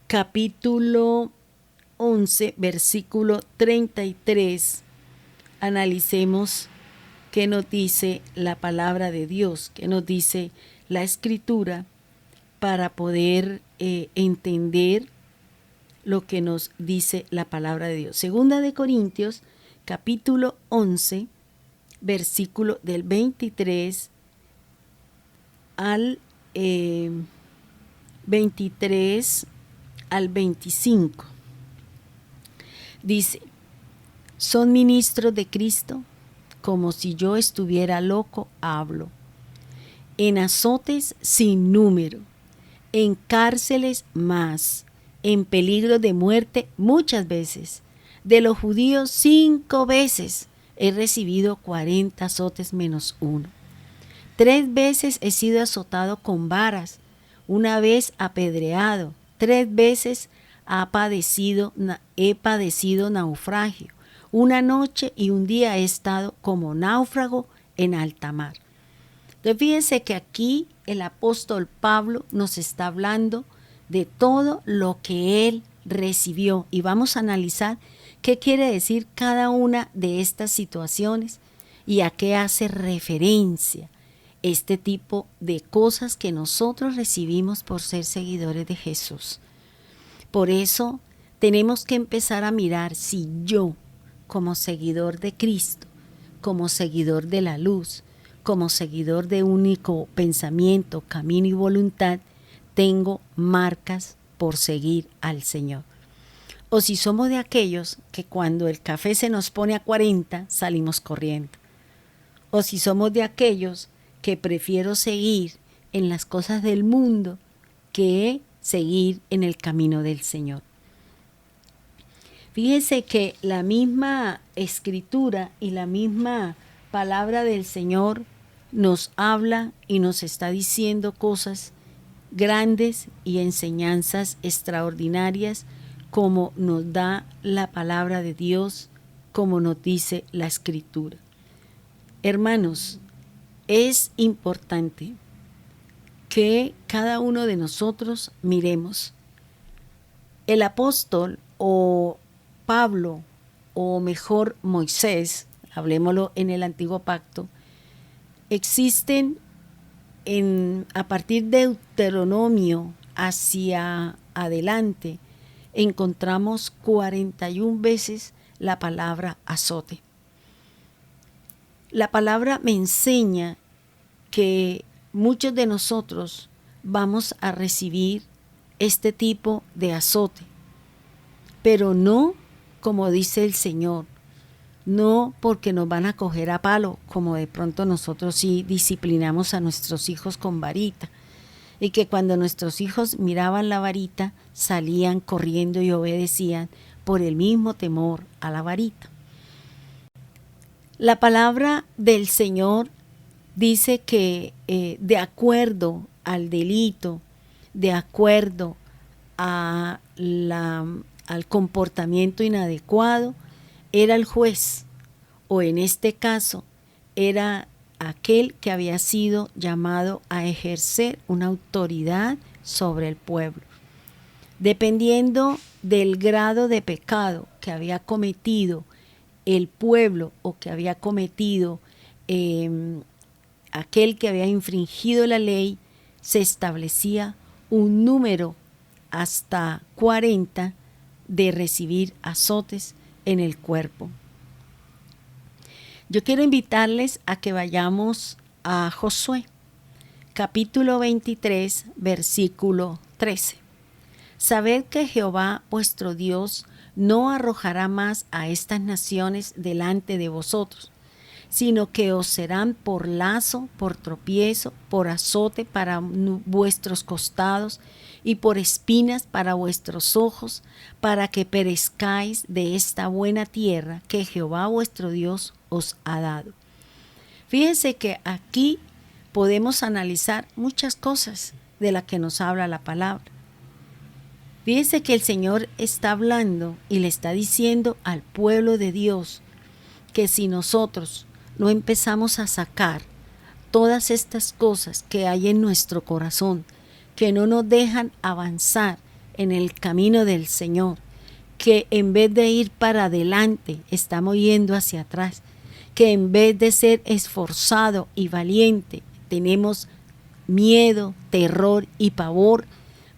capítulo 11, versículo 33, analicemos qué nos dice la palabra de Dios, qué nos dice la Escritura, para poder entender lo que nos dice la palabra de Dios. Segunda de Corintios, capítulo 11, versículo del 23 al 23 al 25. Dice: son ministros de Cristo, como si yo estuviera loco hablo, en azotes sin número, en cárceles más, en peligro de muerte muchas veces. De los judíos 5 veces he recibido 40 azotes menos uno. 3 veces he sido azotado con varas, 1 vez apedreado, 3 veces he padecido naufragio. 1 noche y 1 día he estado como náufrago en alta mar. Entonces fíjense que aquí el apóstol Pablo nos está hablando de todo lo que él recibió, y vamos a analizar qué quiere decir cada una de estas situaciones y a qué hace referencia este tipo de cosas que nosotros recibimos por ser seguidores de Jesús. Por eso tenemos que empezar a mirar si yo, como seguidor de Cristo, como seguidor de la luz, como seguidor de único pensamiento, camino y voluntad, tengo marcas por seguir al Señor. O si somos de aquellos que cuando el café se nos pone a 40 salimos corriendo. O si somos de aquellos que prefiero seguir en las cosas del mundo que seguir en el camino del Señor. Fíjese que la misma Escritura y la misma palabra del Señor nos habla y nos está diciendo cosas grandes y enseñanzas extraordinarias, como nos da la palabra de Dios, como nos dice la Escritura. Hermanos, es importante que cada uno de nosotros miremos. El apóstol, o Pablo, o mejor Moisés, hablemoslo en el Antiguo Pacto, existen a partir de Deuteronomio hacia adelante, encontramos 41 veces la palabra azote. La palabra me enseña que muchos de nosotros vamos a recibir este tipo de azote, pero no como dice el Señor, no porque nos van a coger a palo, como de pronto nosotros sí disciplinamos a nuestros hijos con varita, y que cuando nuestros hijos miraban la varita salían corriendo y obedecían por el mismo temor a la varita. La palabra del Señor dice que de acuerdo al delito, de acuerdo al comportamiento inadecuado, era el juez, o en este caso era aquel que había sido llamado a ejercer una autoridad sobre el pueblo. Dependiendo del grado de pecado que había cometido el pueblo, o que había cometido aquel que había infringido la ley, se establecía un número hasta 40 de recibir azotes en el cuerpo. Yo quiero invitarles a que vayamos a Josué, capítulo 23, versículo 13. Sabed que Jehová vuestro Dios no arrojará más a estas naciones delante de vosotros, sino que os serán por lazo, por tropiezo, por azote para vuestros costados y por espinas para vuestros ojos, para que perezcáis de esta buena tierra que Jehová vuestro Dios os ha dado. Fíjense que aquí podemos analizar muchas cosas de las que nos habla la palabra. Fíjense que el Señor está hablando y le está diciendo al pueblo de Dios que si nosotros no empezamos a sacar todas estas cosas que hay en nuestro corazón, que no nos dejan avanzar en el camino del Señor, que en vez de ir para adelante estamos yendo hacia atrás, que en vez de ser esforzado y valiente tenemos miedo, terror y pavor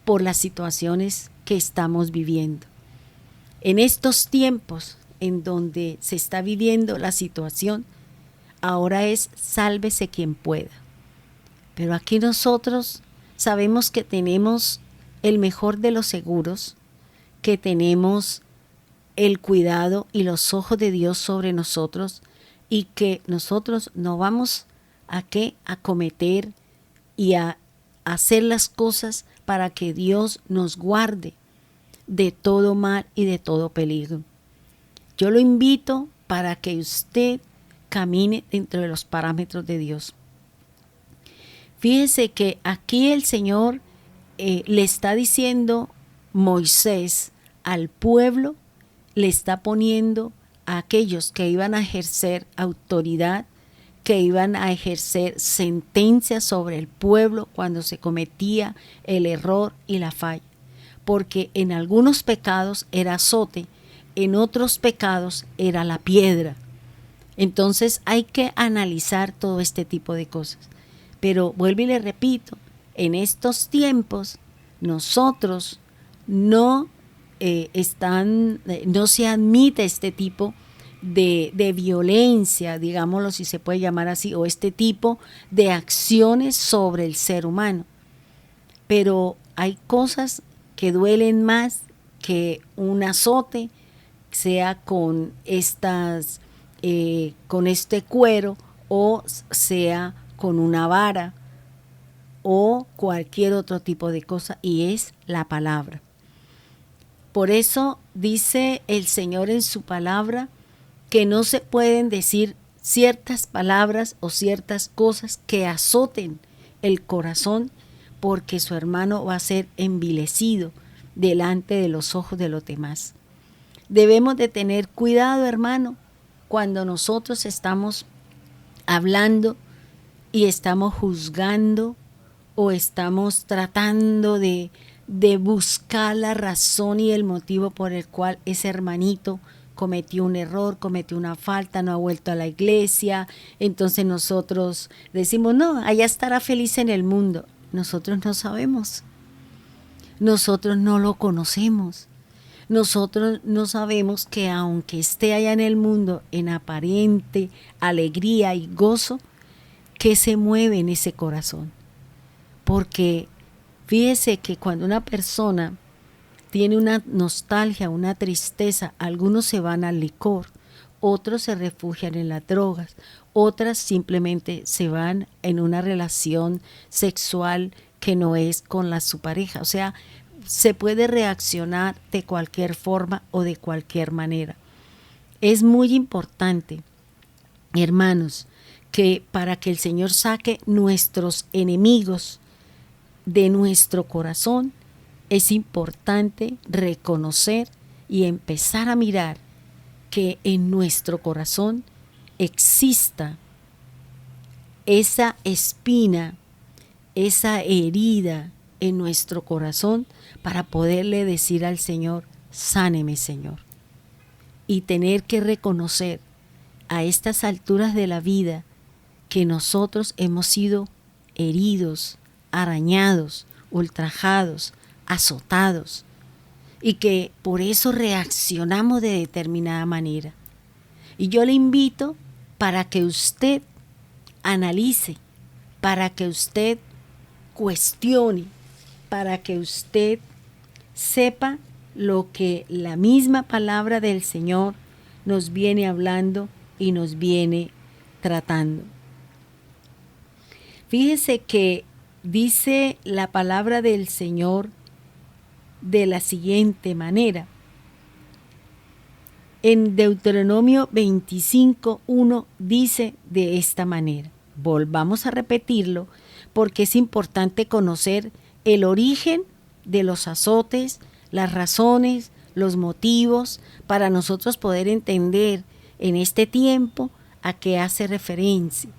por las situaciones que estamos viviendo. En estos tiempos en donde se está viviendo la situación, ahora es sálvese quien pueda. Pero aquí nosotros sabemos que tenemos el mejor de los seguros, que tenemos el cuidado y los ojos de Dios sobre nosotros y que nosotros no vamos a cometer y a hacer las cosas para que Dios nos guarde de todo mal y de todo peligro. Yo lo invito para que usted camine dentro de los parámetros de Dios. Fíjese que aquí el Señor le está diciendo Moisés al pueblo, le está poniendo a aquellos que iban a ejercer autoridad, que iban a ejercer sentencia sobre el pueblo cuando se cometía el error y la falla. Porque en algunos pecados era azote, en otros pecados era la piedra. Entonces hay que analizar todo este tipo de cosas. Pero vuelvo y le repito, en estos tiempos nosotros no se admite este tipo de violencia, digámoslo si se puede llamar así, o este tipo de acciones sobre el ser humano. Pero hay cosas que duelen más que un azote, sea con con este cuero o sea con una vara o cualquier otro tipo de cosa, y es la palabra. Por eso dice el Señor en su palabra que no se pueden decir ciertas palabras o ciertas cosas que azoten el corazón, porque su hermano va a ser envilecido delante de los ojos de los demás. Debemos de tener cuidado, hermano, cuando nosotros estamos hablando y estamos juzgando o estamos tratando de buscar la razón y el motivo por el cual ese hermanito cometió un error, cometió una falta, no ha vuelto a la iglesia. Entonces nosotros decimos, no, allá estará feliz en el mundo. Nosotros no sabemos. Nosotros no lo conocemos. Nosotros no sabemos que aunque esté allá en el mundo en aparente alegría y gozo, que se mueve en ese corazón. Porque fíjese que cuando una persona tiene una nostalgia, una tristeza, algunos se van al licor, otros se refugian en las drogas, otras simplemente se van en una relación sexual que no es con su pareja. O sea, se puede reaccionar de cualquier forma o de cualquier manera. Es muy importante, hermanos, que para que el Señor saque nuestros enemigos de nuestro corazón, es importante reconocer y empezar a mirar que en nuestro corazón exista esa espina, esa herida en nuestro corazón para poderle decir al Señor, sáneme, Señor. Y tener que reconocer a estas alturas de la vida que nosotros hemos sido heridos, arañados, ultrajados, azotados, y que por eso reaccionamos de determinada manera. Y yo le invito para que usted analice, para que usted cuestione, para que usted sepa lo que la misma palabra del Señor nos viene hablando y nos viene tratando. Fíjese que dice la palabra del Señor de la siguiente manera. En Deuteronomio 25:1 dice de esta manera. Volvamos a repetirlo porque es importante conocer el origen de los azotes, las razones, los motivos, para nosotros poder entender en este tiempo a qué hace referencia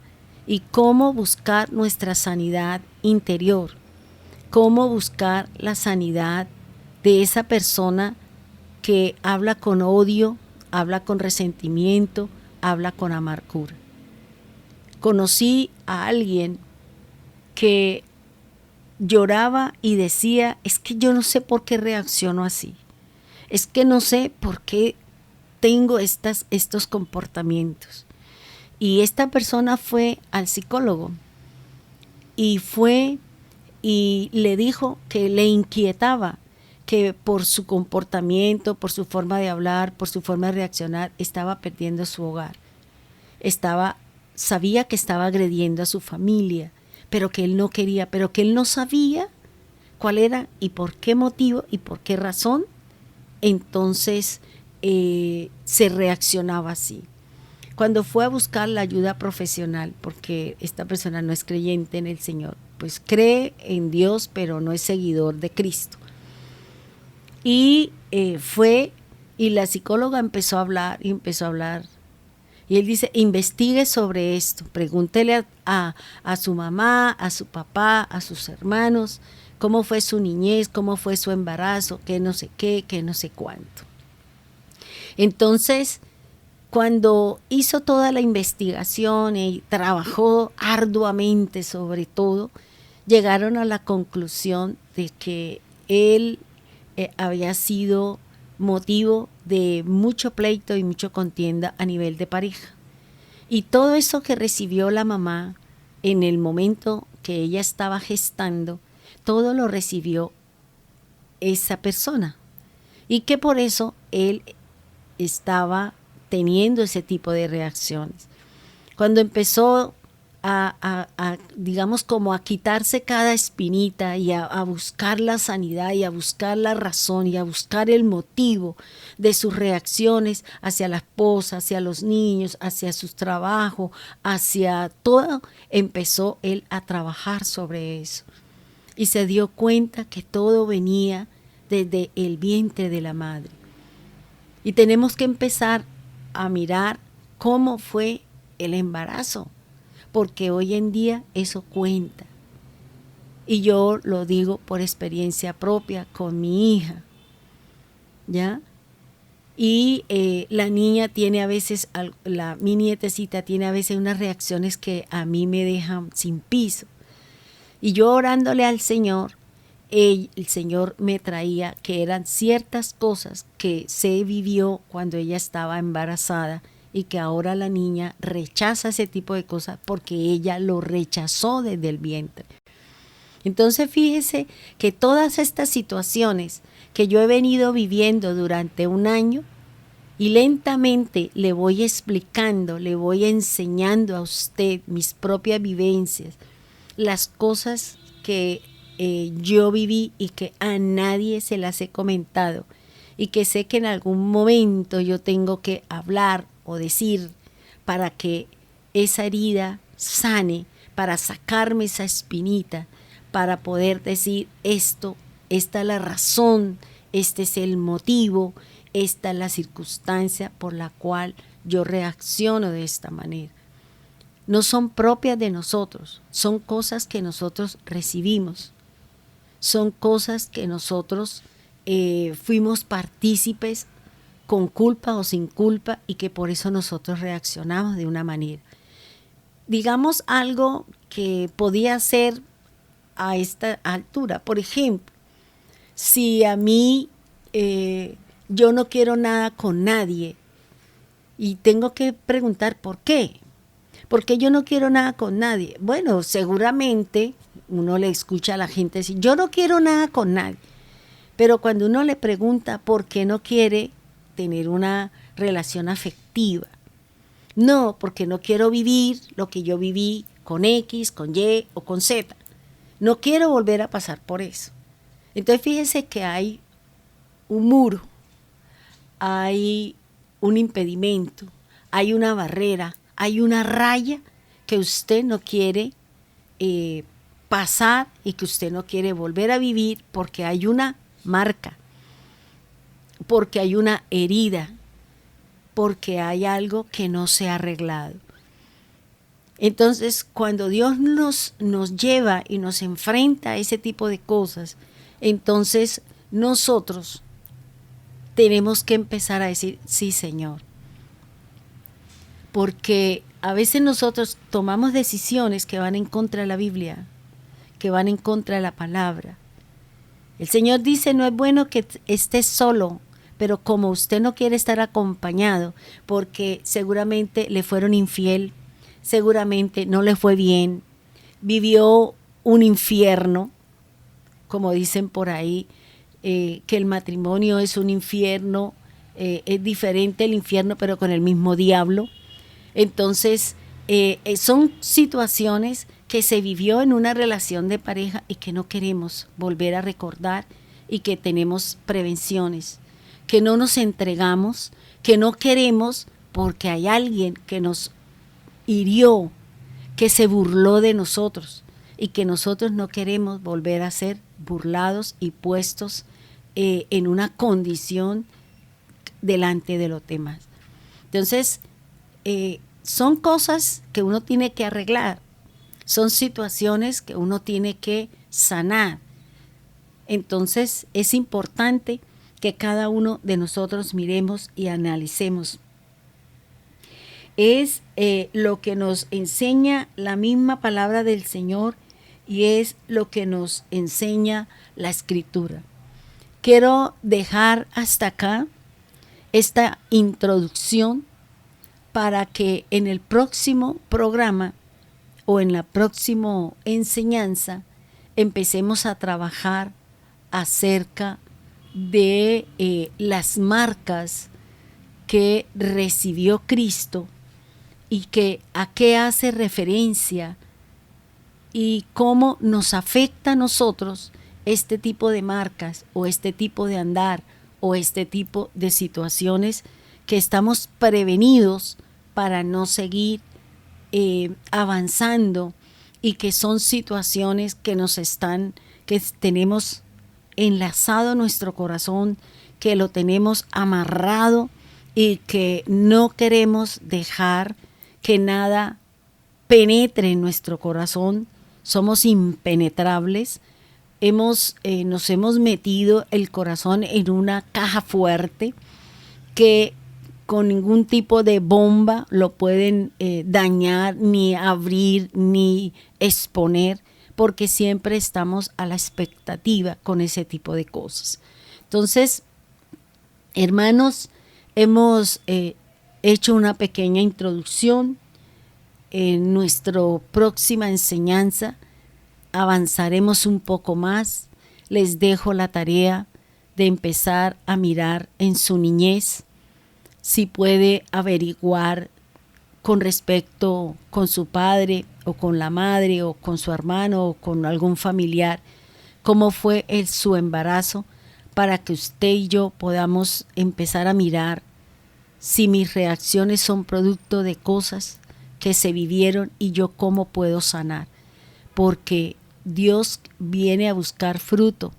y cómo buscar nuestra sanidad interior, cómo buscar la sanidad de esa persona que habla con odio, habla con resentimiento, habla con amargura. Conocí a alguien que lloraba y decía, es que yo no sé por qué reacciono así, es que no sé por qué tengo estos comportamientos. Y esta persona fue al psicólogo y le dijo que le inquietaba, que por su comportamiento, por su forma de hablar, por su forma de reaccionar, estaba perdiendo su hogar. Sabía que estaba agrediendo a su familia, pero que él no quería, pero que él no sabía cuál era y por qué motivo y por qué razón. Entonces se reaccionaba así. Cuando fue a buscar la ayuda profesional, porque esta persona no es creyente en el Señor, pues cree en Dios, pero no es seguidor de Cristo. Y fue, y la psicóloga empezó a hablar. Y él dice, investigue sobre esto, pregúntele a su mamá, a su papá, a sus hermanos, cómo fue su niñez, cómo fue su embarazo, qué no sé qué, qué no sé cuánto. Entonces, cuando hizo toda la investigación y trabajó arduamente sobre todo, llegaron a la conclusión de que él había sido motivo de mucho pleito y mucha contienda a nivel de pareja. Y todo eso que recibió la mamá en el momento que ella estaba gestando, todo lo recibió esa persona. Y que por eso él estaba teniendo ese tipo de reacciones. Cuando empezó digamos, como a quitarse cada espinita y a buscar la sanidad y a buscar la razón y a buscar el motivo de sus reacciones hacia la esposa, hacia los niños, hacia su trabajo, hacia todo, empezó él a trabajar sobre eso. Y se dio cuenta que todo venía desde el vientre de la madre. Y tenemos que empezar a mirar cómo fue el embarazo, porque hoy en día eso cuenta. Y yo lo digo por experiencia propia con mi hija, ¿ya? Y la niña tiene a veces, mi nietecita tiene a veces unas reacciones que a mí me dejan sin piso. Y yo orándole al Señor, el Señor me traía que eran ciertas cosas que se vivió cuando ella estaba embarazada y que ahora la niña rechaza ese tipo de cosas porque ella lo rechazó desde el vientre. Entonces fíjese que todas estas situaciones que yo he venido viviendo durante un año y lentamente le voy explicando, le voy enseñando a usted mis propias vivencias, las cosas que yo viví y que a nadie se las he comentado y que sé que en algún momento yo tengo que hablar o decir para que esa herida sane, para sacarme esa espinita, para poder decir esta es la razón, este es el motivo, esta es la circunstancia por la cual yo reacciono de esta manera. No son propias de nosotros, son cosas que nosotros recibimos, son cosas que nosotros fuimos partícipes con culpa o sin culpa y que por eso nosotros reaccionamos de una manera. Digamos algo que podía ser a esta altura. Por ejemplo, si a mí yo no quiero nada con nadie y tengo que preguntar por qué. ¿Por qué yo no quiero nada con nadie? Bueno, seguramente uno le escucha a la gente decir, yo no quiero nada con nadie. Pero cuando uno le pregunta por qué no quiere tener una relación afectiva, no, porque no quiero vivir lo que yo viví con X, con Y o con Z. No quiero volver a pasar por eso. Entonces fíjese que hay un muro, hay un impedimento, hay una barrera, hay una raya que usted no quiere pasar y que usted no quiere volver a vivir porque hay una marca, porque hay una herida, porque hay algo que no se ha arreglado. Entonces, cuando Dios nos lleva y nos enfrenta a ese tipo de cosas, entonces nosotros tenemos que empezar a decir, sí, Señor. Porque a veces nosotros tomamos decisiones que van en contra de la Biblia, que van en contra de la palabra. El Señor dice, no es bueno que estés solo, pero como usted no quiere estar acompañado, porque seguramente le fueron infiel, seguramente no le fue bien, vivió un infierno, como dicen por ahí, que el matrimonio es un infierno, es diferente el infierno, pero con el mismo diablo. Entonces, son situaciones que se vivió en una relación de pareja y que no queremos volver a recordar y que tenemos prevenciones, que no nos entregamos, que no queremos porque hay alguien que nos hirió, que se burló de nosotros y que nosotros no queremos volver a ser burlados y puestos en una condición delante de los demás. Entonces, son cosas que uno tiene que arreglar, son situaciones que uno tiene que sanar. Entonces, es importante que cada uno de nosotros miremos y analicemos. Es lo que nos enseña la misma palabra del Señor y es lo que nos enseña la Escritura. Quiero dejar hasta acá esta introducción para que en el próximo programa o en la próxima enseñanza empecemos a trabajar acerca de las marcas que recibió Cristo y que a qué hace referencia y cómo nos afecta a nosotros este tipo de marcas o este tipo de andar o este tipo de situaciones que estamos prevenidos para no seguir avanzando y que son situaciones que que tenemos enlazado nuestro corazón, que lo tenemos amarrado y que no queremos dejar que nada penetre en nuestro corazón. Somos impenetrables. Nos hemos metido el corazón en una caja fuerte que con ningún tipo de bomba lo pueden dañar, ni abrir, ni exponer, porque siempre estamos a la expectativa con ese tipo de cosas. Entonces, hermanos, hemos hecho una pequeña introducción. En nuestra próxima enseñanza avanzaremos un poco más. Les dejo la tarea de empezar a mirar en su niñez, si puede averiguar con respecto con su padre o con la madre o con su hermano o con algún familiar, cómo fue su embarazo, para que usted y yo podamos empezar a mirar si mis reacciones son producto de cosas que se vivieron y yo cómo puedo sanar. Porque Dios viene a buscar fruto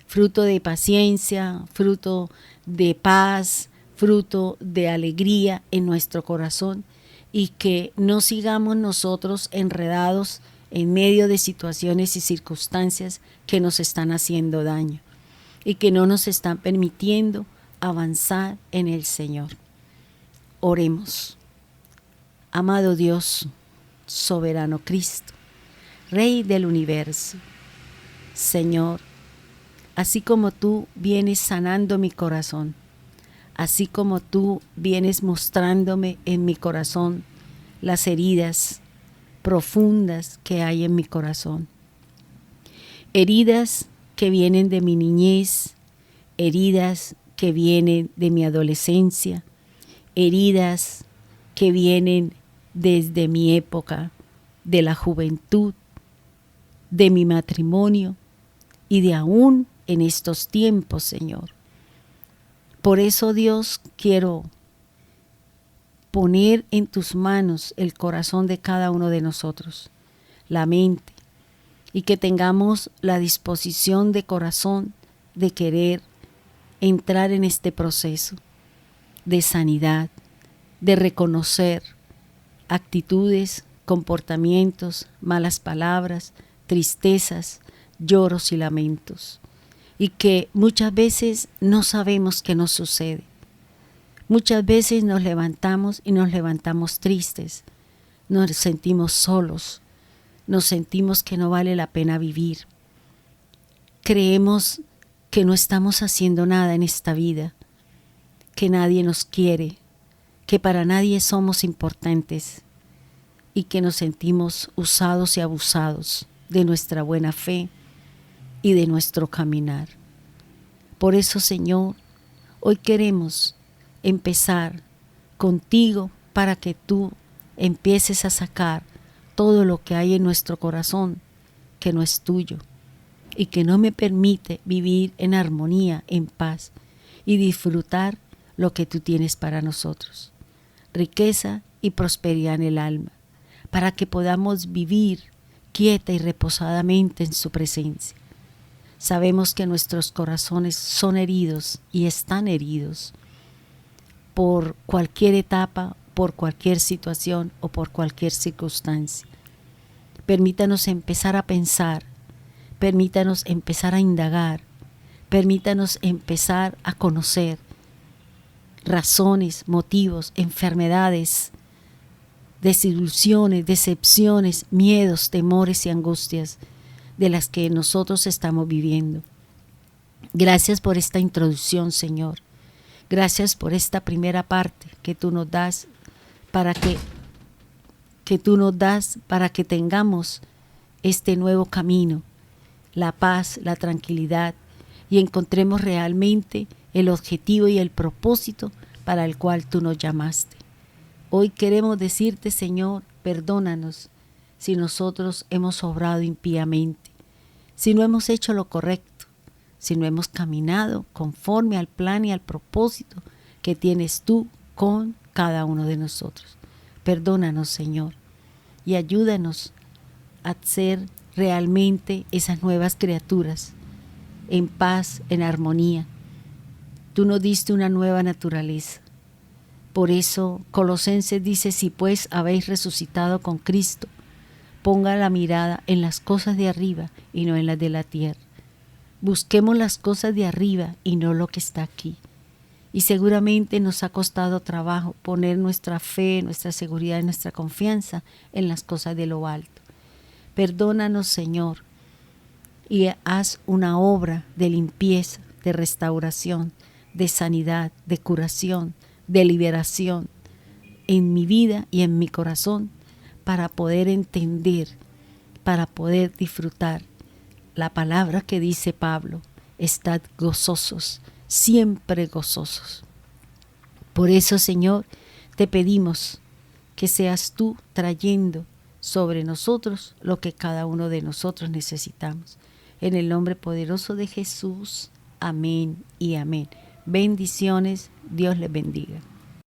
de paciencia, fruto de paz, fruto de alegría en nuestro corazón, y que no sigamos nosotros enredados en medio de situaciones y circunstancias que nos están haciendo daño y que no nos están permitiendo avanzar en el Señor. Oremos. Amado Dios, soberano Cristo, Rey del universo, Señor, así como tú vienes sanando mi corazón, así como tú vienes mostrándome en mi corazón las heridas profundas que hay en mi corazón. Heridas que vienen de mi niñez, heridas que vienen de mi adolescencia, heridas que vienen desde mi época de la juventud, de mi matrimonio y de aún en estos tiempos, Señor. Por eso, Dios, quiero poner en tus manos el corazón de cada uno de nosotros, la mente, y que tengamos la disposición de corazón de querer entrar en este proceso de sanidad, de reconocer actitudes, comportamientos, malas palabras, tristezas, lloros y lamentos, y que muchas veces no sabemos qué nos sucede. Muchas veces nos levantamos y nos levantamos tristes, nos sentimos solos, nos sentimos que no vale la pena vivir. Creemos que no estamos haciendo nada en esta vida, que nadie nos quiere, que para nadie somos importantes y que nos sentimos usados y abusados de nuestra buena fe y de nuestro caminar. Por eso, Señor, hoy queremos empezar contigo para que tú empieces a sacar todo lo que hay en nuestro corazón que no es tuyo y que no me permite vivir en armonía, en paz y disfrutar lo que tú tienes para nosotros. Riqueza y prosperidad en el alma, para que podamos vivir quieta y reposadamente en su presencia. Sabemos que nuestros corazones son heridos y están heridos por cualquier etapa, por cualquier situación o por cualquier circunstancia. Permítanos empezar a pensar, permítanos empezar a indagar, permítanos empezar a conocer razones, motivos, enfermedades, desilusiones, decepciones, miedos, temores y angustias de las que nosotros estamos viviendo. Gracias por esta introducción, Señor. Gracias por esta primera parte que tú nos das para que tengamos este nuevo camino, la paz, la tranquilidad y encontremos realmente el objetivo y el propósito para el cual tú nos llamaste. Hoy queremos decirte, Señor, perdónanos si nosotros hemos obrado impíamente, si no hemos hecho lo correcto, si no hemos caminado conforme al plan y al propósito que tienes tú con cada uno de nosotros. Perdónanos, Señor, y ayúdanos a ser realmente esas nuevas criaturas, en paz, en armonía. Tú nos diste una nueva naturaleza. Por eso Colosenses dice, si pues habéis resucitado con Cristo, ponga la mirada en las cosas de arriba y no en las de la tierra. Busquemos las cosas de arriba y no lo que está aquí. Y seguramente nos ha costado trabajo poner nuestra fe, nuestra seguridad y nuestra confianza en las cosas de lo alto. Perdónanos, Señor, y haz una obra de limpieza, de restauración, de sanidad, de curación, de liberación en mi vida y en mi corazón para poder entender, para poder disfrutar la palabra que dice Pablo, estad gozosos, siempre gozosos. Por eso, Señor, te pedimos que seas tú trayendo sobre nosotros lo que cada uno de nosotros necesitamos. En el nombre poderoso de Jesús, amén y amén. Bendiciones, Dios les bendiga.